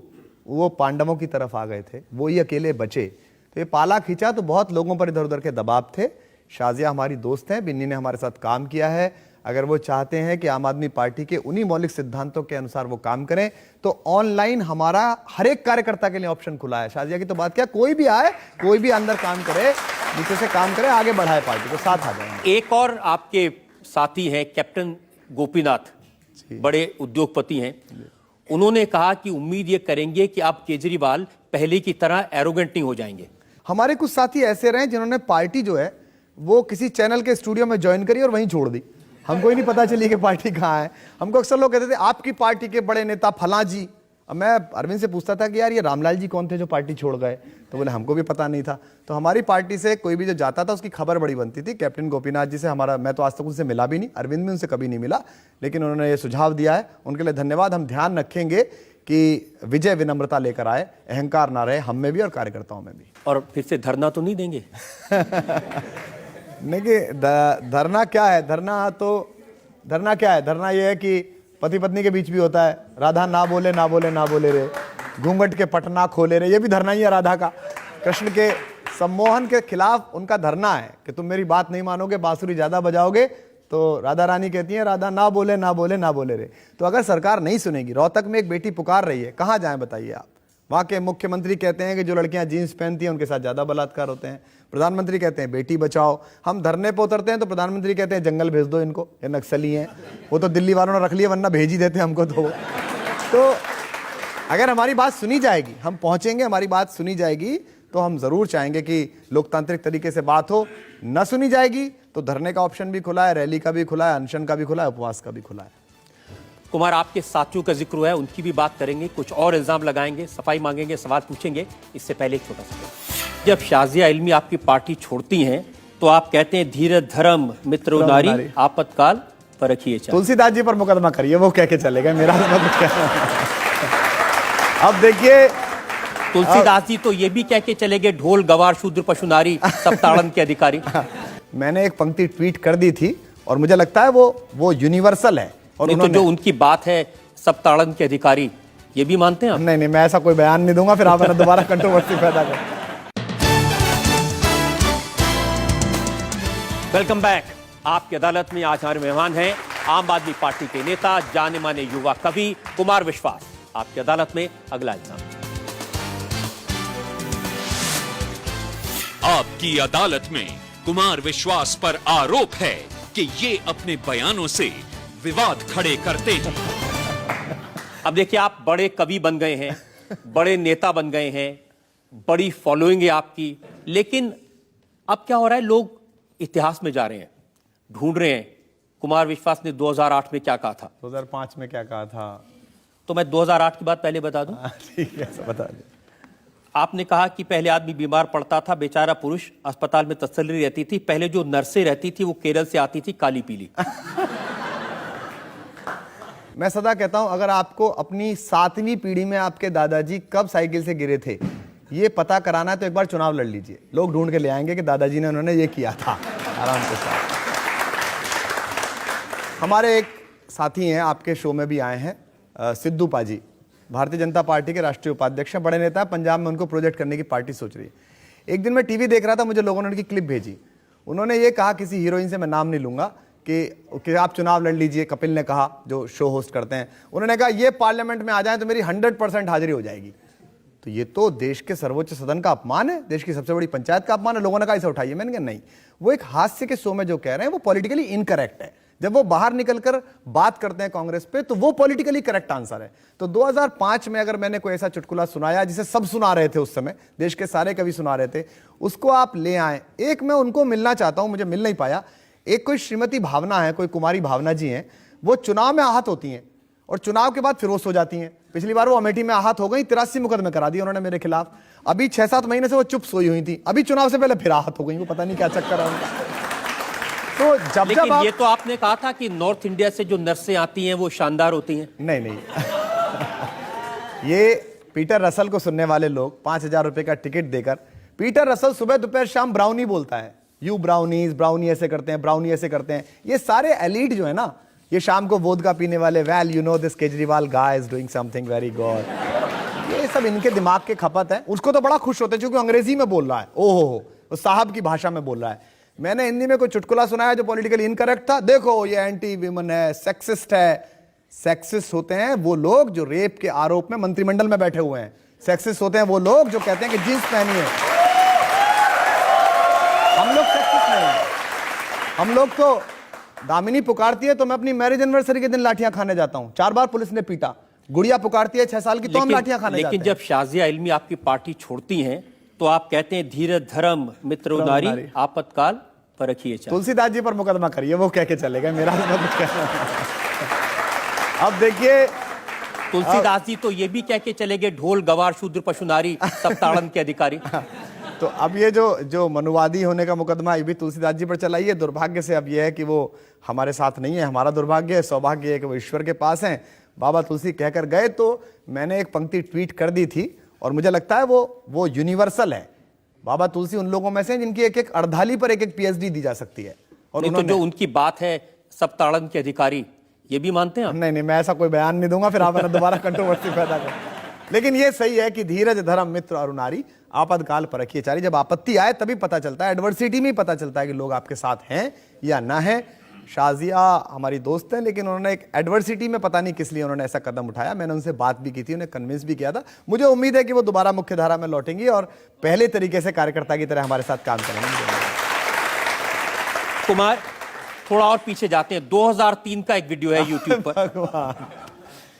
वो पांडवों की तरफ आ गए थे, वो ही अकेले बचे। तो ये पाला खींचा तो बहुत लोगों पर इधर उधर के दबाव थे। शाजिया हमारी दोस्त हैं, बिन्नी ने हमारे साथ काम किया है। अगर वो चाहते हैं कि आम आदमी पार्टी के उन्हीं मौलिक सिद्धांतों के अनुसार वो काम करें, तो ऑनलाइन हमारा हर एक कार्यकर्ता के लिए ऑप्शन खुला है। शाजिया की तो बात क्या, कोई भी आए, कोई भी अंदर काम करे, नीचे से काम करे, आगे बढ़ाए पार्टी को, साथ आ जाए। एक और आपके साथी हैं कैप्टन गोपीनाथ, बड़े उद्योगपति हैं। उन्होंने कहा कि उम्मीद ये करेंगे कि अब केजरीवाल पहले की तरह एरोगेंट नहीं हो जाएंगे। हमारे कुछ साथी ऐसे रहे जिन्होंने पार्टी जो है वो किसी चैनल के स्टूडियो में ज्वाइन करी और वहीं छोड़ दी। हमको ही नहीं पता चली कि पार्टी कहाँ है। हमको अक्सर लोग कहते थे आपकी पार्टी के बड़े नेता फलां जी। अब मैं अरविंद से पूछता था कि यार ये रामलाल जी कौन थे जो पार्टी छोड़ गए, तो बोले हमको भी पता नहीं था। तो हमारी पार्टी से कोई भी जो जाता था उसकी खबर बड़ी बनती थी। कैप्टन गोपीनाथ जी से हमारा, मैं तो आज तक उनसे मिला भी नहीं, अरविंद भी उनसे कभी नहीं मिला, लेकिन उन्होंने ये सुझाव दिया है, उनके लिए धन्यवाद। हम ध्यान रखेंगे कि विजय विनम्रता लेकर आए, अहंकार ना रहे हम में भी और कार्यकर्ताओं में भी। और फिर से धरना तो नहीं देंगे? नहीं कि धरना क्या है, धरना क्या है, धरना ये है कि पति पत्नी के बीच भी होता है, राधा ना बोले ना बोले ना बोले रे, घूंघट के पटना खोले रे, ये भी धरना ही है राधा का। कृष्ण के सम्मोहन के खिलाफ उनका धरना है कि तुम मेरी बात नहीं मानोगे, बांसुरी ज्यादा बजाओगे, तो राधा रानी कहती है राधा ना बोले ना बोले ना बोले रे। तो अगर सरकार नहीं सुनेगी, रोहतक में एक बेटी पुकार रही है, कहाँ जाएं बताइए आप। वहाँ के मुख्यमंत्री कहते हैं कि जो लड़कियां जीन्स पहनती हैं उनके साथ ज्यादा बलात्कार होते हैं, प्रधानमंत्री कहते हैं बेटी बचाओ। हम धरने पर उतरते हैं तो प्रधानमंत्री कहते हैं जंगल भेज दो इनको, ये नक्सली हैं, वो तो दिल्ली वालों ने रख लिया वरना भेज ही देते हमको। तो अगर हमारी बात सुनी जाएगी, हम पहुंचेंगे, हमारी बात सुनी जाएगी, तो हम जरूर चाहेंगे कि लोकतांत्रिक तरीके से बात हो। न सुनी जाएगी तो धरने का ऑप्शन भी खुला है, रैली का भी खुला है, अनशन का भी खुला है, उपवास का भी खुला है। कुमार, आपके साथियों का जिक्र हुआ है, उनकी भी बात करेंगे, कुछ और इल्जाम लगाएंगे, सफाई मांगेंगे, सवाल पूछेंगे। इससे पहले एक छोटा सा, जब शाजिया इल्मी आपकी पार्टी छोड़ती हैं तो आप कहते हैं धीरज धर्म मित्र नारी आपातकाल पर रखिए चाल। तुलसीदास जी पर मुकदमा करिए, वो कह के चले गए, मेरा मतलब क्या। अब देखिए, तुलसीदास जी तो ये भी कह के चले गए ढोल गवार शूद्र पशु नारी सब ताड़न के अधिकारी। मैंने एक पंक्ति ट्वीट कर दी थी और मुझे लगता है वो यूनिवर्सल है। और तो जो उनकी बात है सब ताड़न के अधिकारी, ये भी मानते हैं आप? नहीं, मैं ऐसा कोई बयान नहीं दूंगा, फिर आप दोबारा कंट्रोवर्सी पैदा कर। Welcome back. आपकी अदालत में आज हमारे मेहमान हैं आम आदमी पार्टी के नेता, जाने माने युवा कवि कुमार विश्वास। आपकी अदालत में अगला इल्जाम। आपकी अदालत में कुमार विश्वास पर आरोप है कि ये अपने बयानों से विवाद खड़े करते हैं। अब देखिए, आप बड़े कवि बन गए हैं, बड़े नेता बन गए हैं, बड़ी फॉलोइंग है आपकी, लेकिन अब क्या हो रहा है, लोग इतिहास में जा रहे हैं, ढूंढ रहे हैं कुमार विश्वास ने 2008 में क्या कहा था, 2005 में क्या कहा था। तो मैं 2008 की बात पहले बता दूं। ठीक है, बता दें। आपने कहा कि पहले आदमी बीमार पड़ता था, बेचारा पुरुष अस्पताल में तसल्ली रहती थी, पहले जो नर्सें रहती थी वो केरल से आती थी, काली पीली। मैं सदा कहता हूं, अगर आपको अपनी 7वीं पीढ़ी में आपके दादाजी कब साइकिल से गिरे थे ये पता कराना है तो एक बार चुनाव लड़ लीजिए, लोग ढूंढ के ले आएंगे कि दादाजी ने उन्होंने ये किया था, आराम के साथ। हमारे एक साथी हैं, आपके शो में भी आए हैं, सिद्धू पाजी। भारतीय जनता पार्टी के राष्ट्रीय उपाध्यक्ष हैं, बड़े नेता हैं, पंजाब में उनको प्रोजेक्ट करने की पार्टी सोच रही है। एक दिन मैं टीवी देख रहा था, मुझे लोगों ने उनकी क्लिप भेजी। उन्होंने ये कहा किसी हीरोइन से, मैं नाम नहीं लूंगा, कि आप चुनाव लड़ लीजिए। कपिल ने कहा, जो शो होस्ट करते हैं, उन्होंने कहा ये पार्लियामेंट में आ जाए तो मेरी 100% हाजिरी हो जाएगी। तो ये तो देश के सर्वोच्च सदन का अपमान है, देश की सबसे बड़ी पंचायत का अपमान है। लोगों ने कहा इसे उठाइए। मैंने कहा नहीं, वो एक हास्य के शो में जो कह रहे हैं वो पॉलिटिकली इनकरेक्ट है। जब वो बाहर निकलकर बात करते हैं कांग्रेस पे तो वो पॉलिटिकली करेक्ट आंसर है। तो 2005 में अगर मैंने कोई ऐसा चुटकुला सुनाया जिसे सब सुना रहे थे, उस समय देश के सारे कवि सुना रहे थे, उसको आप ले आए। एक मैं उनको मिलना चाहता हूं, मुझे मिल नहीं पाया। एक कोई श्रीमती भावना है, कोई कुमारी भावना जी हैं, वो चुनाव में आहत होती हैं और चुनाव के बाद फिरोज हो जाती हैं। पिछली बार वो अमेठी में आहत हो गई, 83 मुकदमे करा दिए उन्होंने मेरे खिलाफ। अभी 6-7 महीने से वो चुप सोई हुई थी, अभी चुनाव से पहले फिर आहत हो गई। वो पता नहीं क्या चक्कर है उनका। तो जब लेकिन जब ये तो आपने कहा था कि नॉर्थ इंडिया से जो नर्सें आती हैं वो शानदार होती हैं। नहीं ये पीटर रसल को सुनने वाले लोग 5,000 रुपए का टिकट देकर, पीटर रसल सुबह दोपहर शाम ब्राउनी बोलता है, यू ब्राउनीज, ब्राउनी ऐसे करते हैं, ब्राउनी ऐसे करते हैं। ये सारे एलीट जो है ना, ये शाम को वोदका पीने वाले, well you know this Kejriwal guy is doing something very good, ये सब इनके दिमाग के खपत है। उसको तो बड़ा खुश होते हैं क्योंकि अंग्रेजी में बोल रहा है, ओहो वो साहब की भाषा में बोल रहा है। मैंने हिंदी में कोई चुटकुला सुनाया जो पॉलिटिकली इनकरेक्ट था, देखो ये एंटी विमन है, सेक्सिस्ट है। सेक्सिस्ट होते हैं वो लोग जो रेप के आरोप में मंत्रिमंडल में बैठे हुए हैं। सेक्सिस्ट होते हैं वो लोग जो कहते हैं कि जींस पहनिए। हम लोग सेक्सिस्ट नहीं हैं। हम लोग तो, दामिनी पुकारती है तो मैं अपनी मैरिज एनिवर्सरी के दिन लाठियां खाने जाता हूं। 4 बार पुलिस ने पीटा। गुड़िया पुकारती है 6 साल की तो हम लाठियां खाने जाते हैं। लेकिन जब शाजिया इल्मी आपकी पार्टी छोड़ती हैं तो आप कहते हैं धीरज धर्म मित्र नारी आपातकाल पर रखिए। तुलसीदास जी पर मुकदमा करिए, वो कह के चलेगा, मेरा अब देखिए तुलसीदास जी तो ये भी कह के चले गए, ढोल गवार शूद्र पशु नारी सब ताड़न के अधिकारी। तो अब ये जो मनुवादी होने का मुकदमा ये भी तुलसीदास जी पर चला ही है। दुर्भाग्य से अब ये है कि वो हमारे साथ नहीं है, हमारा दुर्भाग्य है। सौभाग्य है कि वो ईश्वर के पास हैं। बाबा तुलसी कहकर गए। तो मैंने एक पंक्ति ट्वीट कर दी थी और मुझे लगता है वो यूनिवर्सल है। बाबा तुलसी उन लोगों में से जिनकी एक अर्धाली पर एक PhD दी जा सकती है। और तो जो उनकी बात है सब ताड़न के अधिकारी, ये भी मानते हैं आप? नहीं, मैं ऐसा कोई बयान नहीं दूंगा, फिर आप दोबारा कंट्रोवर्सी पैदा कर। लेकिन ये सही है कि धीरज धर्म मित्र और नारी आपातकाल पर रखिए चारी। जब आपत्ति आए तभी पता चलता है, एडवर्सिटी में ही पता चलता है कि लोग आपके साथ हैं या ना हैं। शाजिया हमारी दोस्त है, लेकिन उन्होंने एक एडवर्सिटी में पता नहीं किस लिए उन्होंने ऐसा कदम उठाया। मैंने उनसे बात भी की थी, उन्हें कन्विंस भी किया था। मुझे उम्मीद है कि वो दोबारा मुख्य धारा में लौटेंगी और पहले तरीके से कार्यकर्ता की तरह हमारे साथ काम करेंगे। कुमार, थोड़ा और पीछे जाते हैं। 2003 का एक वीडियो है यूट्यूब पर।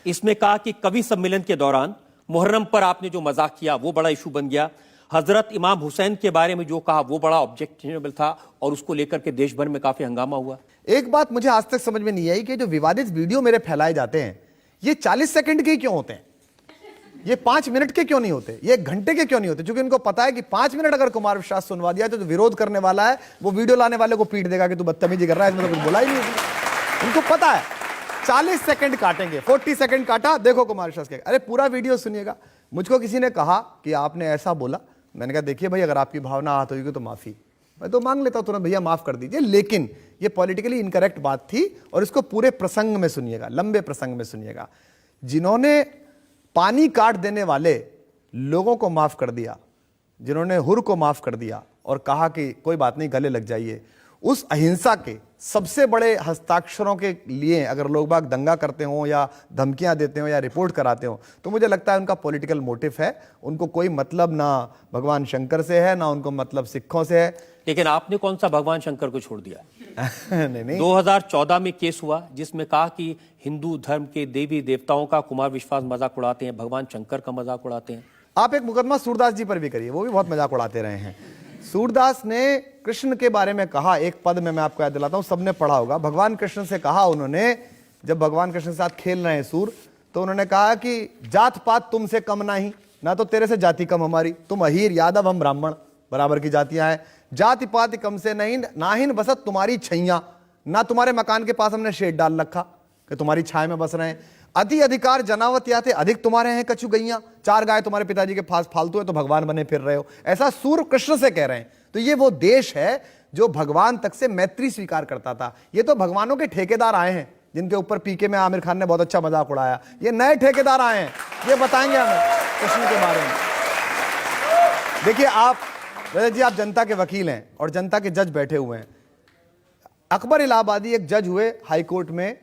इसमें कहा कि कवि सम्मेलन के दौरान मुहर्रम पर आपने जो मजाक किया वो बड़ा इशू बन गया। हजरत इमाम हुसैन के बारे में जो कहा वो बड़ा ऑब्जेक्शनेबल था और उसको लेकर के देश भर में काफी हंगामा हुआ। एक बात मुझे आज तक समझ में नहीं आई कि जो विवादित वीडियो मेरे फैलाए जाते हैं ये 40 सेकंड के क्यों होते हैं, ये 5 मिनट के क्यों नहीं होते, ये 1 घंटे के क्यों नहीं होते? क्योंकि उनको पता है कि 5 मिनट अगर कुमार विश्वास सुनवा दिया तो जो विरोध करने वाला है वो वीडियो लाने वाले को पीट देगा कि तू बदतमीजी कर रहा है, इसमें तो कुछ बोला ही नहीं। उनको पता है 40 सेकंड काटेंगे, 40 सेकंड काटा, देखो कुमार विश्वास के। अरे पूरा वीडियो सुनिएगा। मुझको किसी ने कहा कि आपने ऐसा बोला, मैंने कहा देखिए भाई, अगर आपकी भावना आहत होगी तो माफी मैं तो मांग लेता हूं तुरंत, भैया माफ कर दीजिए। लेकिन ये पॉलिटिकली इनकरेक्ट बात थी और इसको पूरे प्रसंग में सुनिएगा, लंबे प्रसंग में सुनिएगा। जिन्होंने पानी काट देने वाले लोगों को माफ कर दिया, जिन्होंने हुर को माफ कर दिया और कहा कि कोई बात नहीं गले लग जाइए, उस अहिंसा के सबसे बड़े हस्ताक्षरों के लिए अगर लोग बाग दंगा करते हो या धमकियां देते हो या रिपोर्ट कराते हो तो मुझे लगता है उनका पॉलिटिकल मोटिव है। उनको कोई मतलब ना भगवान शंकर से है ना उनको मतलब सिखों से है। लेकिन आपने कौन सा भगवान शंकर को छोड़ दिया? नहीं। 2014 में केस हुआ जिसमें कहा कि हिंदू धर्म के देवी देवताओं का कुमार विश्वास मजाक उड़ाते हैं, भगवान शंकर का मजाक उड़ाते हैं। आप एक मुकदमा सूरदास जी पर भी करिए, वो भी बहुत मजाक उड़ाते रहे हैं। सूरदास ने कृष्ण के बारे में कहा, एक पद में मैं आपको याद दिलाता हूं, सबने पढ़ा होगा। भगवान कृष्ण से कहा उन्होंने, जब भगवान कृष्ण के साथ खेल रहे हैं सूर, तो उन्होंने कहा कि जात पात तुमसे कम नहीं, ना तो तेरे से जाति कम हमारी, तुम अहीर यादव हम ब्राह्मण, बराबर की जातियां हैं। जाति पात कम से नहीं, नाहिन बसत तुम्हारी छैया, ना तुम्हारे मकान के पास हमने शेड डाल रखा कि तुम्हारी छाए में बस रहे हैं। अति अधिकार जनावत या थे, अधिक तुम्हारे हैं कछु गैया, 4 गाय तुम्हारे पिताजी के पास फालतू है तो भगवान बने फिर रहे हो। ऐसा सूर कृष्ण से कह रहे हैं। तो ये वो देश है जो भगवान तक से मैत्री स्वीकार करता था। ये तो भगवानों के ठेकेदार आए हैं जिनके ऊपर पीके में आमिर खान ने बहुत अच्छा मजाक उड़ाया। ये नए ठेकेदार आए हैं। ये बताएंगे हमें कृष्ण के बारे में। देखिए आप रजत जी, आप जनता के वकील हैं और जनता के जज बैठे हुए हैं। अकबर इलाहाबादी एक जज हुए हाई कोर्ट में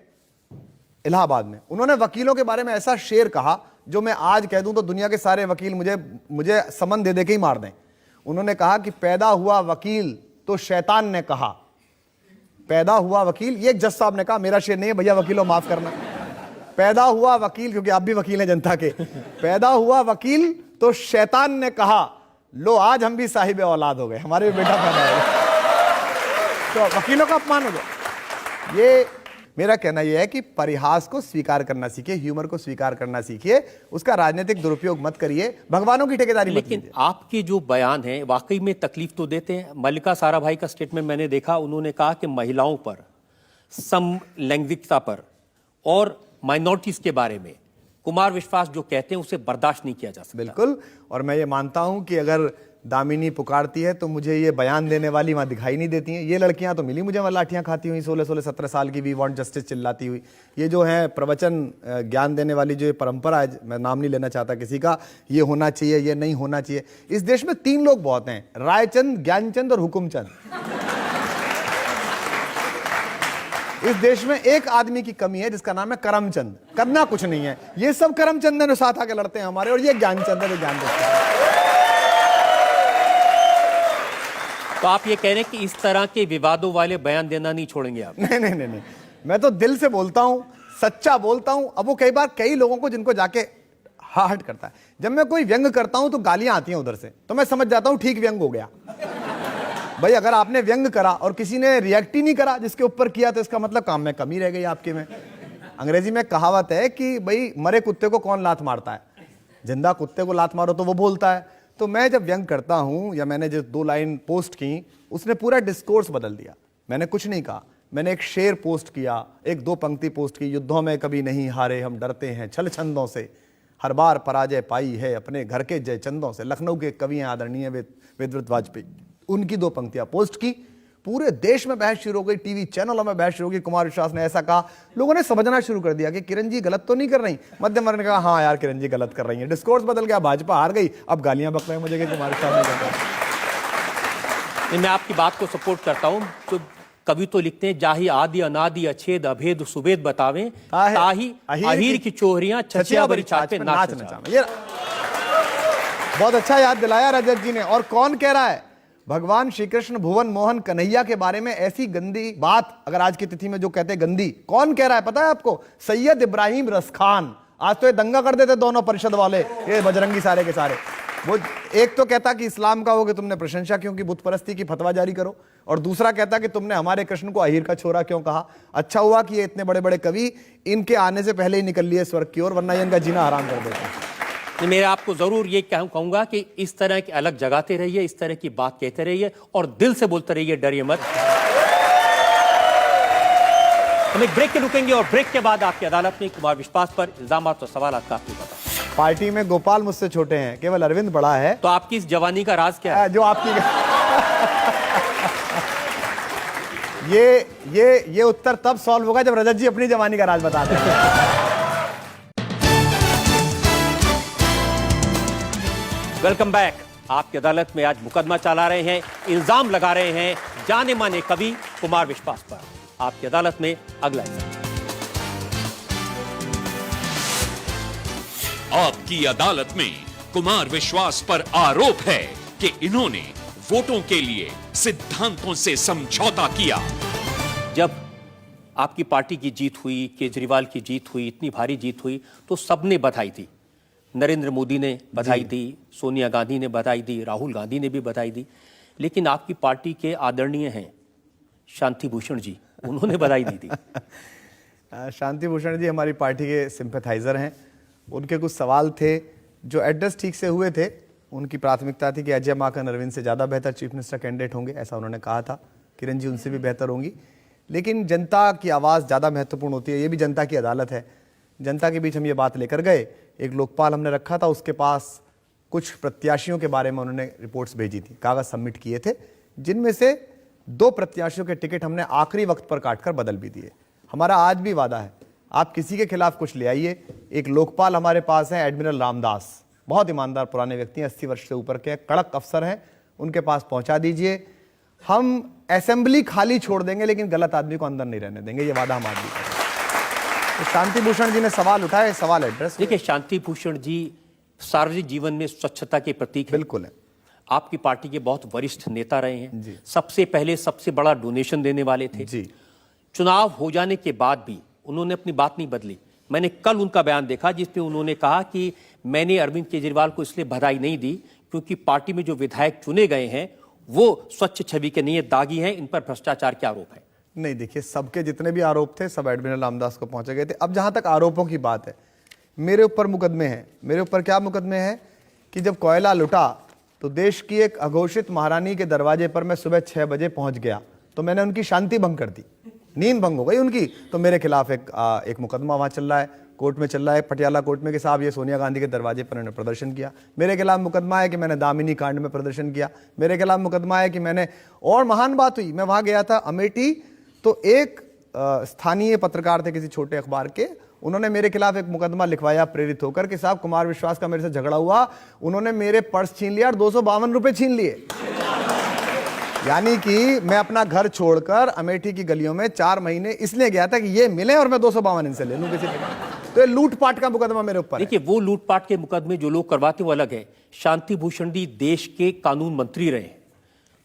इलाहाबाद में। उन्होंने वकीलों के बारे में ऐसा शेर कहा जो मैं आज कह दूं तो दुनिया के सारे वकील मुझे समन दे के ही मार दें। उन्होंने कहा कि पैदा हुआ वकील तो शैतान ने कहा। पैदा हुआ वकील, ये एक जज साहब ने कहा, मेरा शेर नहीं है भैया, वकीलों माफ करना। पैदा हुआ वकील, क्योंकि आप भी वकील हैं जनता के, पैदा हुआ वकील तो शैतान ने कहा लो आज हम भी साहिब औलाद हो गए, हमारे भी बेटा पैदा हो गया। तो वकीलों का अपमान हो गया। ये मेरा कहना यह है कि परिहास को स्वीकार करना सीखिए, ह्यूमर को स्वीकार करना सीखिए, उसका राजनीतिक दुरुपयोग मत करिए, भगवानों की ठेकेदारी मत कीजिए। लेकिन आपके जो बयान हैं वाकई में तकलीफ तो देते हैं। मल्लिका साराभाई का स्टेटमेंट मैंने देखा, उन्होंने कहा कि महिलाओं पर, समलैंगिकता पर और माइनॉरिटीज के बारे में कुमार विश्वास जो कहते हैं उसे बर्दाश्त नहीं किया जा सकता। बिल्कुल, और मैं ये मानता हूं कि अगर दामिनी पुकारती है तो मुझे ये बयान देने वाली वहां दिखाई नहीं देती हैं। ये लड़कियां तो मिली मुझे वहां लाठियां खाती हुई, 16-16, 17 साल की, वी वांट जस्टिस चिल्लाती हुई। ये जो है प्रवचन ज्ञान देने वाली जो ये परंपरा है, मैं नाम नहीं लेना चाहता किसी का, ये होना चाहिए, ये नहीं होना चाहिए। इस देश में 3 लोग बहुत हैं, रायचंद, ज्ञानचंद और हुकुमचंद। इस देश में एक आदमी की कमी है जिसका नाम है करमचंद। करना कुछ नहीं है, ये सब करमचंद ने साथ आके लड़ते हैं हमारे, और ये ज्ञानचंद है जो ज्ञान देते हैं। तो आप ये कह रहे हैं कि इस तरह के विवादों वाले बयान देना नहीं छोड़ेंगे आप? नहीं, मैं तो दिल से बोलता हूं, सच्चा बोलता हूं। अब वो कई लोगों को जिनको जाके हर्ट करता है। जब मैं कोई व्यंग करता हूं तो गालियां आती हैं उधर से, तो मैं समझ जाता हूं ठीक व्यंग हो गया। भाई अगर आपने व्यंग करा और किसी ने रिएक्ट ही नहीं करा जिसके ऊपर किया, तो इसका मतलब काम में कमी रह गई आपके में। अंग्रेजी में कहावत है कि भाई मरे कुत्ते को कौन लात मारता है, जिंदा कुत्ते को लात मारो तो वो बोलता है। तो मैं जब व्यंग करता हूं, या मैंने जो 2 लाइन पोस्ट की, उसने पूरा डिस्कोर्स बदल दिया। मैंने कुछ नहीं कहा, मैंने एक शेर पोस्ट किया, एक 2 पंक्ति पोस्ट की, युद्धों में कभी नहीं हारे हम डरते हैं छल छंदों से, हर बार पराजय पाई है अपने घर के जय चंदों से। लखनऊ के कवि हैं आदरणीय विद्वत वाजपेयी, उनकी 2 पंक्तियां पोस्ट की। पूरे देश में बहस शुरू हो गई, टीवी चैनलों में बहस शुरू हो गई, कुमार विश्वास ने ऐसा कहा। लोगों ने समझना शुरू कर दिया कि किरण जी गलत तो नहीं कर रही। मध्यम वर्ग ने कहा हाँ यार किरण जी गलत कर रही है। डिस्कोर्स बदल गया, भाजपा हार गई, अब गालियां बक रहे हैं मुझे कि कुमार विश्वास ने गलत। मैं आपकी बात को सपोर्ट करता हूं। तो कवि तो लिखते हैं, जाही आदि अनादि अछेद अभेद सुबेद बतावें, ताही अहीर की चोहरियां छछिया बरी छाछ पे नाच नचावें। ये बहुत अच्छा याद दिलाया रजत जी ने। और कौन कह रहा है? भगवान श्री कृष्ण भुवन मोहन कन्हैया के बारे में ऐसी गंदी बात, अगर आज की तिथि में जो कहते हैं गंदी, कौन कह रहा है पता है आपको? सैयद इब्राहिम रसखान। आज तो ये दंगा कर देते दोनों परिषद वाले, ये बजरंगी सारे के सारे। वो एक तो कहता कि इस्लाम का हो कि तुमने प्रशंसा क्यों की, बुत परस्ती की फतवा जारी करो, और दूसरा कहता कि तुमने हमारे कृष्ण को अहीर का छोरा क्यों कहा। अच्छा हुआ कि ये इतने बड़े बड़े कवि इनके आने से पहले ही निकल लिए स्वर्ग की ओर, वरना ये इनका जीना हराम कर देता। मेरा आपको जरूर ये कहूंगा कि इस तरह की अलग जगाते रहिए, इस तरह की बात कहते रहिए और दिल से बोलते रहिए, डरिए मत। हम एक ब्रेक के रुकेंगे और ब्रेक के बाद आपकी अदालत में कुमार विश्वास पर इल्जाम और सवाल काफी बता। पार्टी में गोपाल मुझसे छोटे हैं, केवल अरविंद बड़ा है। तो आपकी इस जवानी का राज क्या है? जो आपकी ये उत्तर तब सॉल्व होगा जब रजत जी अपनी जवानी का राज बता दें। Welcome back. आपकी अदालत में आज मुकदमा चला रहे हैं, इल्जाम लगा रहे हैं जाने माने कवि कुमार विश्वास पर। आपकी अदालत में अगला हिस्सा। आपकी अदालत में कुमार विश्वास पर आरोप है कि इन्होंने वोटों के लिए सिद्धांतों से समझौता किया। जब आपकी पार्टी की जीत हुई, केजरीवाल की जीत हुई, इतनी भारी जीत हुई, तो सबने बधाई दी। नरेंद्र मोदी ने बधाई दी, सोनिया गांधी ने बधाई दी, राहुल गांधी ने भी बधाई दी। लेकिन आपकी पार्टी के आदरणीय हैं शांति भूषण जी, उन्होंने बधाई दी थी। शांति भूषण जी हमारी पार्टी के सिंपैथाइजर हैं। उनके कुछ सवाल थे जो एड्रेस ठीक से हुए थे। उनकी प्राथमिकता थी कि अजय माकन अरविंद से ज़्यादा बेहतर चीफ मिनिस्टर कैंडिडेट होंगे, ऐसा उन्होंने कहा था। किरण जी उनसे भी बेहतर होंगी, लेकिन जनता की आवाज़ ज़्यादा महत्वपूर्ण होती है। ये भी जनता की अदालत है। जनता के बीच हम ये बात लेकर गए। एक लोकपाल हमने रखा था, उसके पास कुछ प्रत्याशियों के बारे में उन्होंने रिपोर्ट्स भेजी थी, कागज़ सबमिट किए थे, जिनमें से 2 प्रत्याशियों के टिकट हमने आखिरी वक्त पर काटकर बदल भी दिए। हमारा आज भी वादा है, आप किसी के खिलाफ कुछ ले आइए। एक लोकपाल हमारे पास है, एडमिरल रामदास, बहुत ईमानदार पुराने व्यक्ति हैं, 80 वर्ष से ऊपर के, कड़क अफसर हैं, उनके पास पहुंचा दीजिए। हम असेंबली खाली छोड़ देंगे लेकिन गलत आदमी को अंदर नहीं रहने देंगे, ये वादा हम आदमी करेंगे। तो शांति भूषण जी ने सवाल उठाए, सवाल एड्रेस। देखिए, शांति भूषण जी सार्वजनिक जीवन में स्वच्छता के प्रतीक हैं। बिल्कुल है। आपकी पार्टी के बहुत वरिष्ठ नेता रहे हैं जी। सबसे पहले सबसे बड़ा डोनेशन देने वाले थे जी। चुनाव हो जाने के बाद भी उन्होंने अपनी बात नहीं बदली। मैंने कल उनका बयान देखा जिसमें उन्होंने कहा कि मैंने अरविंद केजरीवाल को इसलिए बधाई नहीं दी क्योंकि पार्टी में जो विधायक चुने गए हैं वो स्वच्छ छवि के नहीं, दागी हैं, इन पर भ्रष्टाचार के आरोप है। नहीं, देखिए, सबके जितने भी आरोप थे सब एडमिरल रामदास को पहुंचे गए थे। अब जहां तक आरोपों की बात है, मेरे ऊपर मुकदमे हैं। मेरे ऊपर क्या मुकदमे हैं कि जब कोयला लुटा तो देश की एक अघोषित महारानी के दरवाजे पर मैं सुबह 6 बजे पहुंच गया, तो मैंने उनकी शांति भंग कर दी, नींद भंग हो गई उनकी, तो मेरे खिलाफ एक मुकदमा वहां चल रहा है, कोर्ट में चल रहा है, पटियाला कोर्ट में कि साहब ये सोनिया गांधी के दरवाजे पर उन्होंने प्रदर्शन किया। मेरे खिलाफ मुकदमा है कि मैंने दामिनी कांड में प्रदर्शन किया। मेरे खिलाफ मुकदमा है कि मैंने, और महान बात हुई, मैं वहां गया था अमेठी, तो एक स्थानीय पत्रकार थे किसी छोटे अखबार के, उन्होंने मेरे खिलाफ एक मुकदमा लिखवाया प्रेरित होकर कि साहब कुमार विश्वास का मेरे से झगड़ा हुआ, उन्होंने मेरे पर्स छीन लिया और 252 रुपए छीन लिए। यानी कि मैं अपना घर छोड़कर अमेठी की गलियों में 4 महीने इसलिए गया था कि ये मिले और मैं 252 इनसे ले लूं किसी तरह। तो ये लूटपाट का मुकदमा मेरे ऊपर है। देखिए, वो लूटपाट के मुकदमे जो लोग करवाते वो अलग है। शांति भूषण जी देश के कानून मंत्री रहे हैं,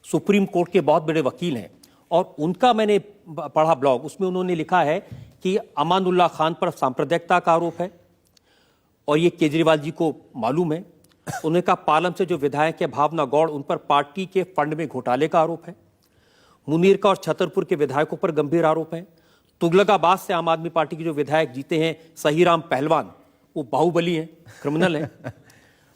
सुप्रीम कोर्ट के बहुत बड़े वकील हैं, और उनका मैंने पढ़ा ब्लॉग, उसमें उन्होंने लिखा है कि अमानुल्लाह खान पर सांप्रदायिकता का आरोप है और ये केजरीवाल जी को मालूम है। उन्होंने कहा पालम से जो विधायक है भावना गौड़, उन पर पार्टी के फंड में घोटाले का आरोप है। मुनीर का और छतरपुर के विधायकों पर गंभीर आरोप है। तुगलकाबाद से आम आदमी पार्टी के जो विधायक जीते हैं सहीराम पहलवान, वो बाहुबली हैं, क्रिमिनल हैं।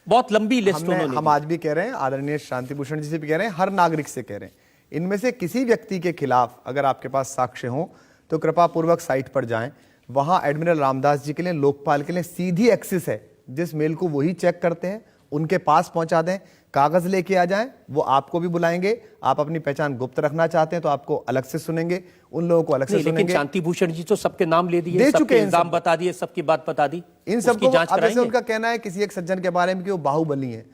बहुत लंबी लिस्ट उन्होंने। हम आज भी कह रहे हैं, आदरणीय शांति भूषण जी से भी कह रहे हैं, हर नागरिक से कह रहे हैं, इनमें से किसी व्यक्ति के खिलाफ अगर आपके पास साक्ष्य हो तो कृपा पूर्वक साइट पर जाएं। वहां एडमिरल रामदास जी के लिए, लोकपाल के लिए सीधी एक्सेस है। जिस मेल को वही चेक करते हैं उनके पास पहुंचा दें, कागज लेके आ जाएं, वो आपको भी बुलाएंगे। आप अपनी पहचान गुप्त रखना चाहते हैं तो आपको अलग से सुनेंगे, उन लोगों को अलग से सुनेंगे। लेकिन शांति भूषण जी तो सबके नाम ले दिए, सबके इल्जाम बता दिए, सबकी बात बता दी, इन सबको। अब जैसे उनका कहना है किसी एक सज्जन के बारे में कि वो बाहुबली है।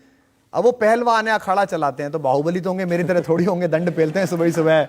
अब वो पहलवान है, अखाड़ा चलाते हैं, तो बाहुबली तो होंगे, मेरी तरह थोड़ी होंगे, दंड पेलते हैं सुबह ही सुबह,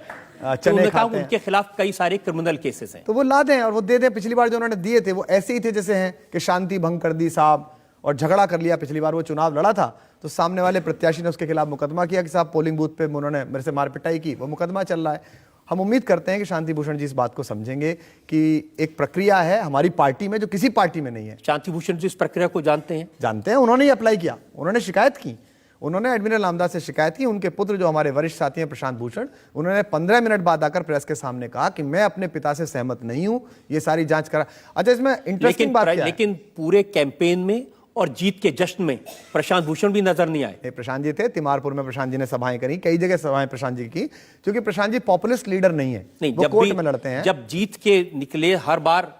चने खाते हैं। उनके खिलाफ कई सारे क्रिमिनल केसेस हैं, तो वो ला दें और वो दे दें। पिछली बार जो उन्होंने दिए थे वो ऐसे ही थे जैसे हैं कि शांति भंग कर दी साहब और झगड़ा कर लिया। पिछली बार वो चुनाव लड़ा था तो सामने वाले प्रत्याशी ने उसके खिलाफ मुकदमा किया कि साहब पोलिंग बूथ पे उन्होंने मेरे से मारपिटाई की, वो मुकदमा चल रहा है। हम उम्मीद करते हैं कि शांति भूषण जी इस बात को समझेंगे कि एक प्रक्रिया है हमारी पार्टी में जो किसी पार्टी में नहीं है। शांति भूषण जी इस प्रक्रिया को जानते हैं, उन्होंने ही अप्लाई किया, उन्होंने शिकायत की, उन्होंने एडमिरल रामदास से शिकायत की। उनके पुत्र जो हमारे वरिष्ठ साथी हैं प्रशांत भूषण, उन्होंने 15 मिनट बाद आकर प्रेस के सामने कहा कि मैं अपने पिता से सहमत नहीं हूं, ये सारी जांच करा। अच्छा, इसमें इंटरेस्टिंग बात क्या है? लेकिन पूरे कैंपेन में और जीत के जश्न में प्रशांत भूषण भी नजर नहीं आए। प्रशांत जी थे, तिमारपुर में प्रशांत जी ने सभाएं करी, कई जगह सभाएं प्रशांत जी की, क्योंकि प्रशांत जी पॉपुलिस्ट लीडर नहीं है, वो कोर्ट में लड़ते हैं। जब जीत के निकले हर बार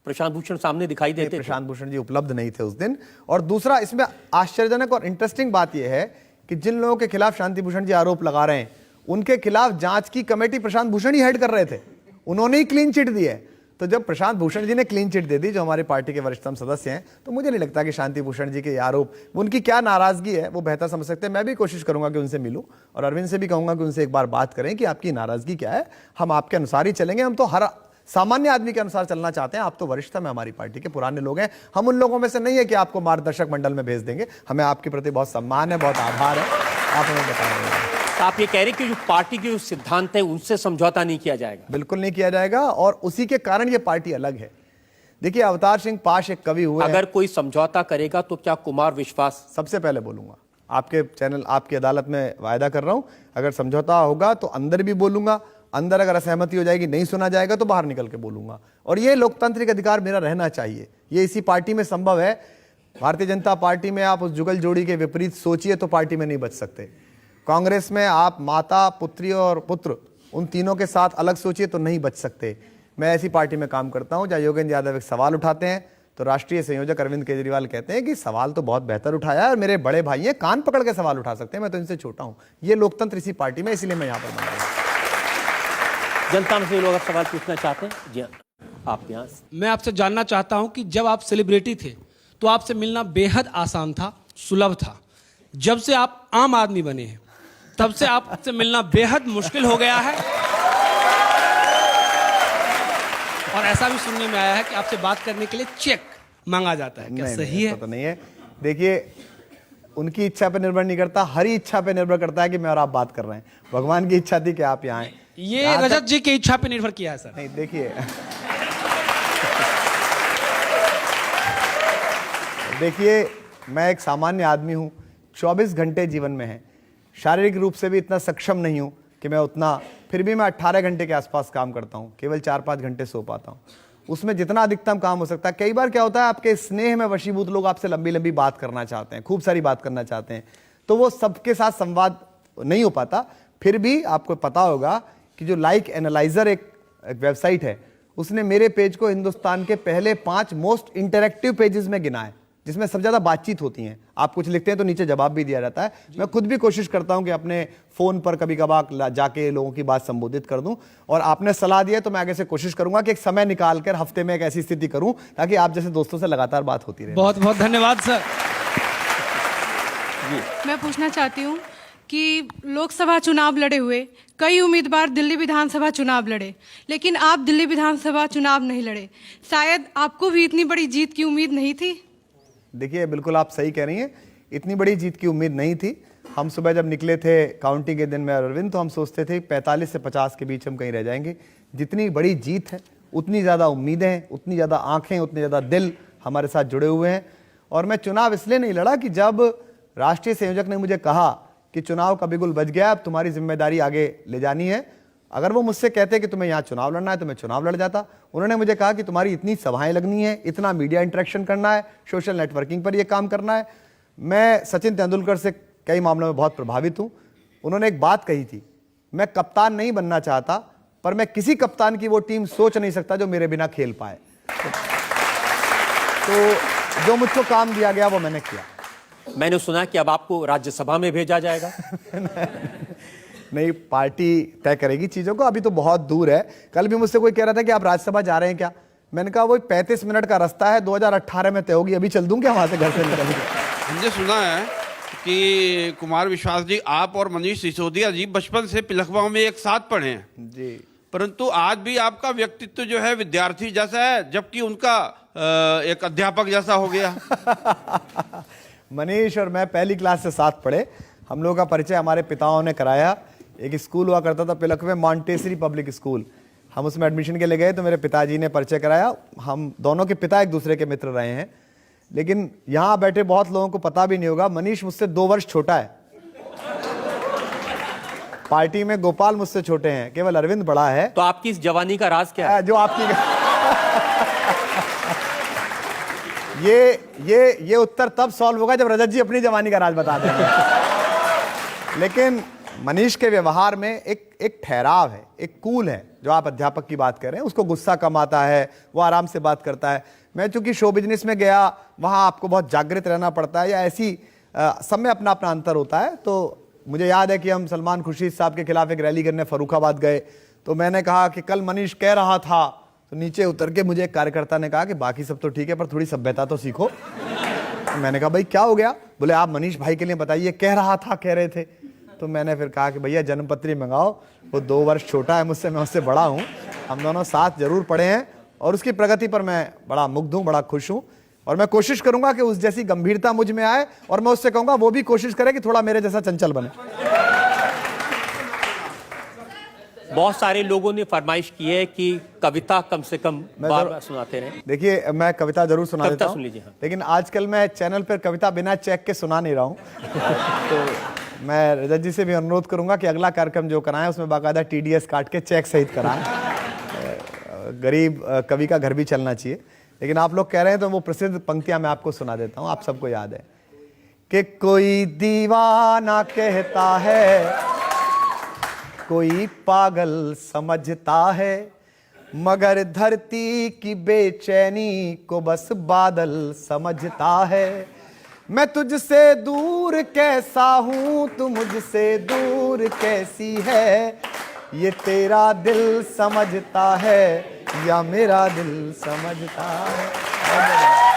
प्रशांत भूषण सामने दिखाई देते थे। प्रशांत भूषण जी उपलब्ध नहीं थे उस दिन। और दूसरा, इसमें आश्चर्यजनक और इंटरेस्टिंग बात यह है कि जिन लोगों के खिलाफ शांति भूषण जी आरोप लगा रहे हैं उनके खिलाफ जांच की कमेटी प्रशांत भूषण ही हेड कर रहे थे, उन्होंने ही क्लीन चिट दी है। तो जब प्रशांत भूषण जी ने क्लीन चिट दे दी, जो हमारे पार्टी के वरिष्ठतम सदस्य हैं, तो मुझे नहीं लगता कि शांति भूषण जी के आरोप, उनकी क्या नाराजगी है वो बेहतर समझ सकते हैं। मैं भी कोशिश करूंगा कि उनसे मिलूं और अरविंद से भी कहूंगा कि उनसे एक बार बात करें कि आपकी नाराजगी क्या है। हम आपके अनुसार ही चलेंगे, हम तो हर सामान्य आदमी के अनुसार चलना चाहते हैं। आप तो वरिष्ठतम है, हमारी पार्टी के पुराने लोग हैं, हम उन लोगों में से नहीं है कि आपको मार्गदर्शक मंडल में भेज देंगे। हमें आपके प्रति बहुत सम्मान है, बहुत आभार है, आप हमें बता रहे हैं। आप ये कह रहे हैं कि जो पार्टी के जो सिद्धांत है उनसे समझौता नहीं किया जाएगा? बिल्कुल नहीं किया जाएगा, और उसी के कारण ये पार्टी अलग है। देखिए, अवतार सिंह पाश एक कवि हुए, अगर कोई समझौता करेगा तो क्या कुमार विश्वास? सबसे पहले बोलूंगा, आपके चैनल, आपकी अदालत में वायदा कर रहा हूं, अगर समझौता होगा तो अंदर भी बोलूंगा, अंदर अगर असहमति हो जाएगी, नहीं सुना जाएगा तो बाहर निकल के बोलूंगा। और ये लोकतांत्रिक अधिकार मेरा रहना चाहिए, ये इसी पार्टी में संभव है। भारतीय जनता पार्टी में आप उस जुगल जोड़ी के विपरीत सोचिए तो पार्टी में नहीं बच सकते। कांग्रेस में आप माता, पुत्री और पुत्र, उन तीनों के साथ अलग सोचिए तो नहीं बच सकते। मैं ऐसी पार्टी में काम करता हूं जहां योगेंद्र यादव एक सवाल उठाते हैं तो राष्ट्रीय संयोजक अरविंद केजरीवाल कहते हैं कि सवाल तो बहुत बेहतर उठाया है और मेरे बड़े भाई हैं, कान पकड़ के सवाल उठा सकते हैं, मैं तो इनसे छोटा हूं। ये लोकतंत्र इसी पार्टी में, इसलिए मैं यहां पर बना रहा हूं। जनता में से लोग सवाल पूछना चाहते हैं? जी हाँ। आप यहाँ मैं आपसे जानना चाहता हूं कि जब आप सेलिब्रिटी थे तो आपसे मिलना बेहद आसान था, सुलभ था। जब से आप आम आदमी बने हैं तब से आपसे मिलना बेहद मुश्किल हो गया है, और ऐसा भी सुनने में आया है कि आपसे बात करने के लिए चेक मांगा जाता है। क्या नहीं, सही है? ऐसा तो नहीं है। देखिए, उनकी इच्छा पे निर्भर नहीं करता, हरी इच्छा पे निर्भर करता है कि मैं और आप बात कर रहे हैं। भगवान की इच्छा थी कि आप यहाँ आए। ये रजत जी की इच्छा पे निर्भर किया है सर। नहीं, देखिए देखिए, मैं एक सामान्य आदमी हूँ, 24 घंटे जीवन में है। शारीरिक रूप से भी इतना सक्षम नहीं हूँ कि मैं उतना, फिर भी मैं 18 घंटे के आसपास काम करता हूँ, केवल 4-5 घंटे सो पाता हूँ। उसमें जितना अधिकतम काम हो सकता है। कई बार क्या होता है, आपके स्नेह में वशीभूत लोग आपसे लंबी लंबी बात करना चाहते हैं, खूब सारी बात करना चाहते हैं, तो वो सबके साथ संवाद नहीं हो पाता। फिर भी आपको पता होगा कि जो लाइक एनालाइजर एक वेबसाइट है, उसने मेरे पेज को हिंदुस्तान के पहले 5 मोस्ट इंटरेक्टिव पेजेस में गिना है, जिसमें सबसे ज्यादा बातचीत होती है। आप कुछ लिखते हैं तो नीचे जवाब भी दिया जाता है। मैं खुद भी कोशिश करता हूं कि अपने फोन पर कभी कभार जाके लोगों की बात संबोधित कर दूं, और आपने सलाह दी है तो मैं आगे से कोशिश करूंगा कि एक समय निकालकर हफ्ते में एक ऐसी स्थिति करूं ताकि आप जैसे दोस्तों से लगातार बात होती रहे। बहुत बहुत धन्यवाद सर। मैं पूछना चाहती हूँ कि लोकसभा चुनाव लड़े हुए कई उम्मीदवार दिल्ली विधानसभा चुनाव लड़े, लेकिन आप दिल्ली विधानसभा चुनाव नहीं लड़े। शायद आपको भी इतनी बड़ी जीत की उम्मीद नहीं थी? देखिए, बिल्कुल आप सही कह रही हैं, इतनी बड़ी जीत की उम्मीद नहीं थी। हम सुबह जब निकले थे काउंटिंग के दिन में अरविंद, तो हम सोचते थे 45 से 50 के बीच हम कहीं रह जाएंगे। जितनी बड़ी जीत है उतनी ज़्यादा उम्मीदें हैं, उतनी ज़्यादा आंखें, उतने ज़्यादा दिल हमारे साथ जुड़े हुए हैं। और मैं चुनाव इसलिए नहीं लड़ा कि जब राष्ट्रीय संयोजक ने मुझे कहा कि चुनाव का बिगुल बज गया, अब तुम्हारी जिम्मेदारी आगे ले जानी है, अगर वो मुझसे कहते कि तुम्हें यहाँ चुनाव लड़ना है तो मैं चुनाव लड़ जाता। उन्होंने मुझे कहा कि तुम्हारी इतनी सभाएं लगनी है, इतना मीडिया इंटरेक्शन करना है, सोशल नेटवर्किंग पर ये काम करना है। मैं सचिन तेंदुलकर से कई मामलों में बहुत प्रभावित हूँ। उन्होंने एक बात कही थी, मैं कप्तान नहीं बनना चाहता, पर मैं किसी कप्तान की वो टीम सोच नहीं सकता जो मेरे बिना खेल पाए। तो जो मुझको काम दिया गया वो मैंने किया। मैंने सुना कि अब आपको राज्यसभा में भेजा जाएगा। नहीं, पार्टी तय करेगी चीजों को, अभी तो बहुत दूर है। कल भी मुझसे कोई कह रहा था कि आप राज्यसभा जा रहे हैं क्या? मैंने कहा वो 35 मिनट का रास्ता है, 2018 में तय होगी, अभी चल दूं क्या वहां से घर से निकल के? हमने सुना है कि कुमार विश्वास जी, आप और मनीष सिसोदिया जी बचपन से पिलखवा में एक साथ पढ़े हैं जी, परंतु आज भी आपका व्यक्तित्व जो है विद्यार्थी जैसा है, जबकि उनका एक अध्यापक जैसा हो गया। मनीष और मैं पहली क्लास से साथ पढ़े। हम लोगों का परिचय हमारे पिताओं ने कराया। एक स्कूल हुआ करता था पिलखवे, मॉन्टेसरी पब्लिक स्कूल। हम उसमें एडमिशन के लिए गए तो मेरे पिताजी ने परिचय कराया। हम दोनों के पिता एक दूसरे के मित्र रहे हैं। लेकिन यहाँ बैठे बहुत लोगों को पता भी नहीं होगा, मनीष मुझसे 2 वर्ष छोटा है। पार्टी में गोपाल मुझसे छोटे हैं, केवल अरविंद बड़ा है। तो आपकी इस जवानी का राज क्या है? जो आपकी ये उत्तर तब सॉल्व होगा जब रजत जी अपनी जवानी का राज बता देंगे। लेकिन मनीष के व्यवहार में एक ठहराव है, एक कूल है। जो आप अध्यापक की बात कर रहे हैं, उसको गुस्सा कम आता है, वो आराम से बात करता है। मैं चूंकि शो बिजनेस में गया, वहां आपको बहुत जागृत रहना पड़ता है, या ऐसी सब में अपना अपना अंतर होता है। तो मुझे याद है कि हम सलमान खुर्शीद साहब के खिलाफ एक रैली करने फर्रुखाबाद गए, तो मैंने कहा कि कल मनीष कह रहा था, तो नीचे उतर के मुझे एक कार्यकर्ता ने कहा कि बाकी सब तो ठीक है पर थोड़ी सभ्यता तो सीखो। तो मैंने कहा भाई क्या हो गया? बोले आप मनीष भाई के लिए बताइए, कह रहा था कह रहे थे। तो मैंने फिर कहा कि भैया जन्मपत्री मंगाओ, वो 2 वर्ष छोटा है मुझसे, मैं उससे बड़ा हूँ, हम दोनों साथ जरूर पढ़े हैं, और उसकी प्रगति पर मैं बड़ा मुग्ध हूँ, बड़ा खुश हूँ। और मैं कोशिश करूंगा कि उस जैसी गंभीरता मुझ में आए, और मैं उससे कहूंगा वो भी कोशिश करे कि थोड़ा मेरे जैसा चंचल बने। बहुत सारे लोगों ने फरमाइश की है कि कविता कम से कम बार सुनाते रहे। देखिए, मैं कविता जरूर सुना देता हूं, सुन लीजिए। हाँ। लेकिन आजकल मैं चैनल पर कविता बिना चेक के सुना नहीं रहा हूं। तो मैं रजत जी से भी अनुरोध करूंगा कि अगला कार्यक्रम जो कराएं उसमें बाकायदा TDS काट के चेक सहित कराएं। गरीब कवि का घर भी चलना चाहिए। लेकिन आप लोग कह रहे हैं तो वो प्रसिद्ध पंक्तियां मैं आपको सुना देता हूं, आप सबको याद है कि कोई दीवाना कहता है, कोई पागल समझता है, मगर धरती की बेचैनी को बस बादल समझता है। मैं तुझसे दूर कैसा हूं, तू मुझसे दूर कैसी है, ये तेरा दिल समझता है, या मेरा दिल समझता है।